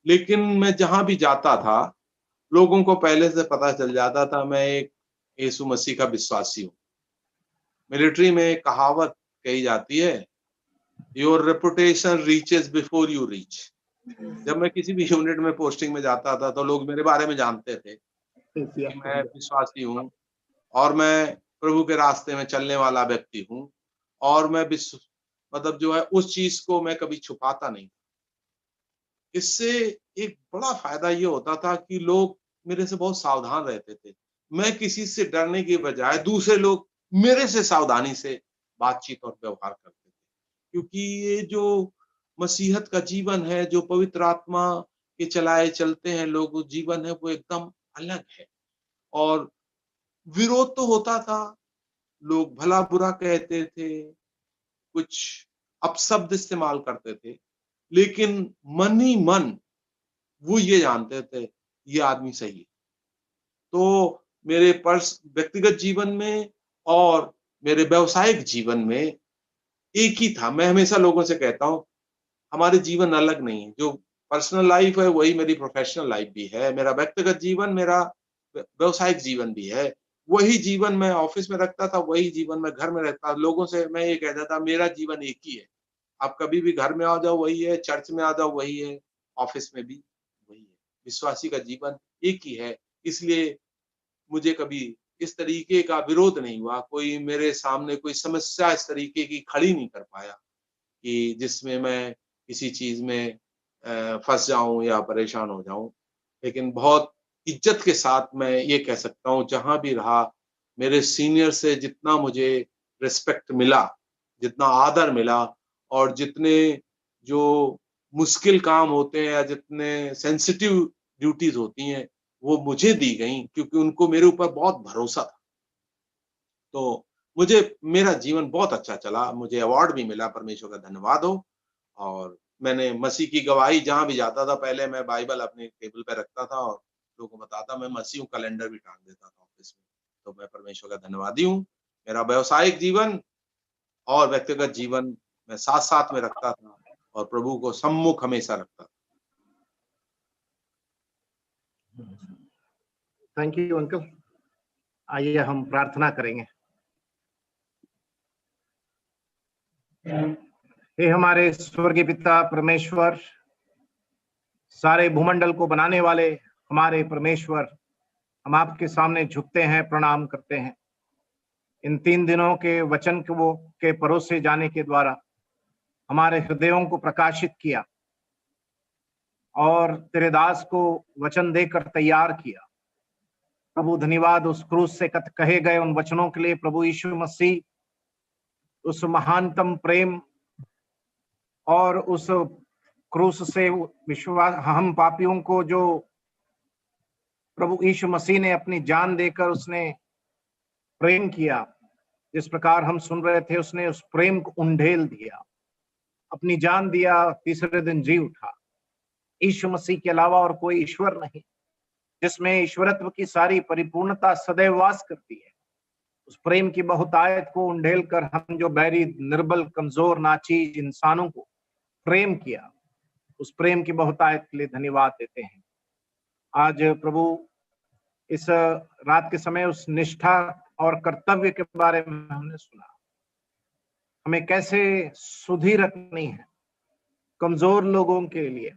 लेकिन मैं जहां भी जाता था लोगों को पहले से पता चल जाता था मैं एक यीशु मसीह का विश्वासी हूँ। मिलिट्री में एक कहावत कही जाती है, your reputation reaches before you reach. जब मैं किसी भी यूनिट में पोस्टिंग में जाता था तो लोग मेरे बारे में जानते थे कि मैं विश्वासी हूँ और मैं प्रभु के रास्ते में चलने वाला व्यक्ति हूँ, और मैं मतलब जो है उस चीज को मैं कभी छुपाता नहीं। इससे एक बड़ा फायदा ये होता था कि लोग मेरे से बहुत सावधान रहते थे। मैं किसी से डरने के बजाय दूसरे लोग मेरे से सावधानी से बातचीत और व्यवहार करते थे। क्योंकि ये जो मसीहत का जीवन है, जो पवित्र आत्मा के चलाए चलते हैं लोग, जीवन है वो एकदम अलग है। और विरोध तो होता था, लोग भला बुरा कहते थे, कुछ अपशब्द इस्तेमाल करते थे, लेकिन मन ही मन वो ये जानते थे ये आदमी सही है। तो मेरे व्यक्तिगत जीवन में और मेरे व्यावसायिक जीवन में एक ही था। मैं हमेशा लोगों से कहता हूँ हमारे जीवन अलग नहीं है। जो पर्सनल लाइफ है वही मेरी प्रोफेशनल लाइफ भी है, मेरा व्यक्तिगत जीवन मेरा व्यावसायिक जीवन भी है। वही जीवन मैं ऑफिस में रखता था, वही जीवन मैं घर में रखता था। लोगों से मैं ये कहता था मेरा जीवन एक ही है। आप कभी भी घर में आ जाओ वही है, चर्च में आ जाओ वही है, ऑफिस में भी वही है। विश्वासी का जीवन एक ही है। इसलिए मुझे कभी इस तरीके का विरोध नहीं हुआ, कोई मेरे सामने कोई समस्या इस तरीके की खड़ी नहीं कर पाया कि जिसमें मैं किसी चीज में फंस जाऊं या परेशान हो जाऊं। लेकिन बहुत इज्जत के साथ मैं ये कह सकता हूं, जहां भी रहा मेरे सीनियर से जितना मुझे रिस्पेक्ट मिला, जितना आदर मिला, और जितने जो मुश्किल काम होते हैं या जितने सेंसिटिव ड्यूटीज होती हैं वो मुझे दी गई, क्योंकि उनको मेरे ऊपर बहुत भरोसा था। तो मुझे मेरा जीवन बहुत अच्छा चला, मुझे अवार्ड भी मिला, परमेश्वर का धन्यवाद हो। और मैंने मसीह की गवाही जहाँ भी जाता था, पहले मैं बाइबल अपने टेबल पे रखता था और लोगों को बताता, मैं मसीह हूँ, कैलेंडर भी टांग देता था ऑफिस में। तो मैं परमेश्वर का धन्यवादी हूँ। मेरा व्यावसायिक जीवन और व्यक्तिगत जीवन मैं साथ साथ में रखता था और प्रभु को सम्मुख हमेशा रखता था। Thank you uncle. आइए हम प्रार्थना करेंगे। हे हमारे स्वर्गीय पिता परमेश्वर, सारे भूमंडल को बनाने वाले हमारे परमेश्वर, हम आपके सामने झुकते हैं, प्रणाम करते हैं। इन 3 दिनों के वचन के परोसे जाने के द्वारा हमारे हृदयों को प्रकाशित किया और तेरे दास को वचन देकर तैयार किया। प्रभु धन्यवाद उस क्रूस से कहे गए उन वचनों के लिए। प्रभु यीशु मसीह, उस महानतम प्रेम और उस क्रूस से विश्वास, हम पापियों को जो प्रभु यीशु मसीह ने अपनी जान देकर उसने प्रेम किया, जिस प्रकार हम सुन रहे थे, उसने उस प्रेम को उंडेल दिया, अपनी जान दिया, तीसरे दिन जी उठा। यीशु मसीह के अलावा और कोई ईश्वर नहीं, जिसमें ईश्वरत्व की सारी परिपूर्णता सदैव वास करती है। उस प्रेम की बहुतायत को उंडेल कर हम जो बैरी, निर्बल, कमजोर, नाचीज इंसानों को प्रेम किया, उस प्रेम की बहुतायत के लिए धन्यवाद देते हैं। आज प्रभु इस रात के समय उस निष्ठा और कर्तव्य के बारे में हमने सुना, हमें कैसे सुधि रखनी है कमजोर लोगों के लिए।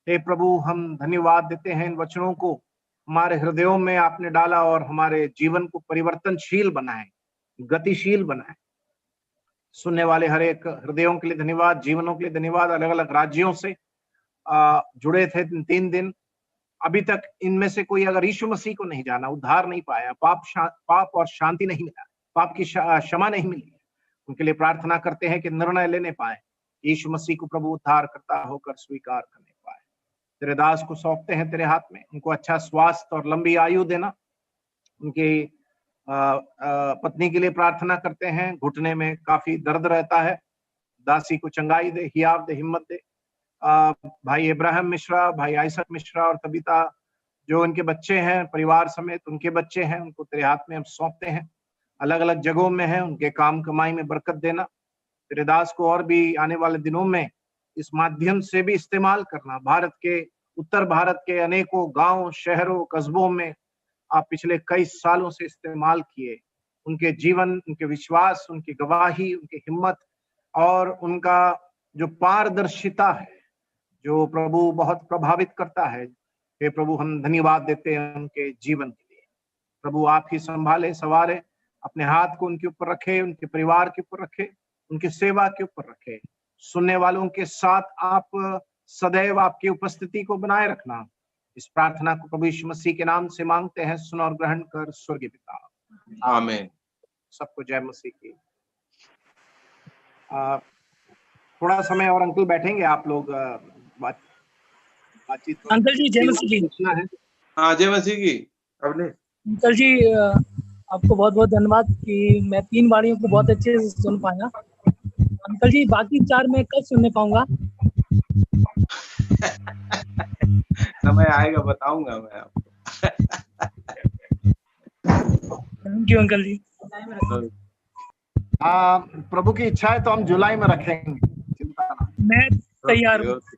हे प्रभु, हम धन्यवाद देते हैं इन वचनों को हमारे हृदयों में आपने डाला और हमारे जीवन को परिवर्तनशील बनाए, गतिशील बनाए। सुनने वाले हर एक हृदयों के लिए धन्यवाद, जीवनों के लिए धन्यवाद। अलग अलग राज्यों से जुड़े थे 3 दिन, अभी तक इनमें से कोई अगर यीशु मसीह को नहीं जाना, उद्धार नहीं पाया, पाप और शांति नहीं मिला, पाप की क्षमा नहीं मिली, उनके लिए प्रार्थना करते हैं कि निर्णय लेने पाए, यीशु मसीह को प्रभु उद्धार करता होकर स्वीकार करने पाए। तेरे दास को सौंपते हैं तेरे हाथ में, उनको अच्छा स्वास्थ्य और लंबी आयु देना। उनकी पत्नी के लिए प्रार्थना करते हैं, घुटने में काफी दर्द रहता है, दासी को चंगाई दे, हियाव दे, हिम्मत दे। भाई इब्राहिम मिश्रा, भाई आइसक मिश्रा और तबीता, जो उनके बच्चे हैं, परिवार समेत उनके बच्चे हैं, उनको तेरे हाथ में हम सौंपते हैं। अलग अलग जगहों में हैं, उनके काम कमाई में बरकत देना। तेरे दास को और भी आने वाले दिनों में इस माध्यम से भी इस्तेमाल करना। भारत के, उत्तर भारत के अनेकों गांव, शहरों, कस्बों में आप पिछले कई सालों से इस्तेमाल किए। उनके जीवन, उनके विश्वास, उनकी गवाही, उनकी हिम्मत और उनका जो पारदर्शिता है, जो प्रभु बहुत प्रभावित करता है। हे प्रभु, हम धन्यवाद देते हैं उनके जीवन के लिए। प्रभु आप ही संभाले, सवारे, अपने हाथ को उनके ऊपर रखे, उनके परिवार के ऊपर रखे, उनकी सेवा के ऊपर रखे। सुनने वालों के साथ आप सदैव आपकी उपस्थिति को बनाए रखना। इस प्रार्थना को प्रभु यीशु मसीह के नाम से मांगते हैं, सुन और ग्रहण कर स्वर्गीय पिता, आमीन। सबको जय मसीह की। थोड़ा समय और अंकल बैठेंगे, आप लोग बातचीत। अंकल जी जय मसीह जी। पूछना है। हाँ जय मसीह की। अवनी अंकल जी आपको बहुत बहुत धन्यवाद कि मैं 3 वाणियों को बहुत अच्छे से सुन पाया। अंकल जी बाकी 4 मैं कब सुनने पाऊंगा? समय आएगा बताऊंगा मैं आपको। थैंक यू अंकल जी। प्रभु की इच्छा है तो हम जुलाई में रखेंगे, चिंता ना। मैं तैयार हूँ। ओके,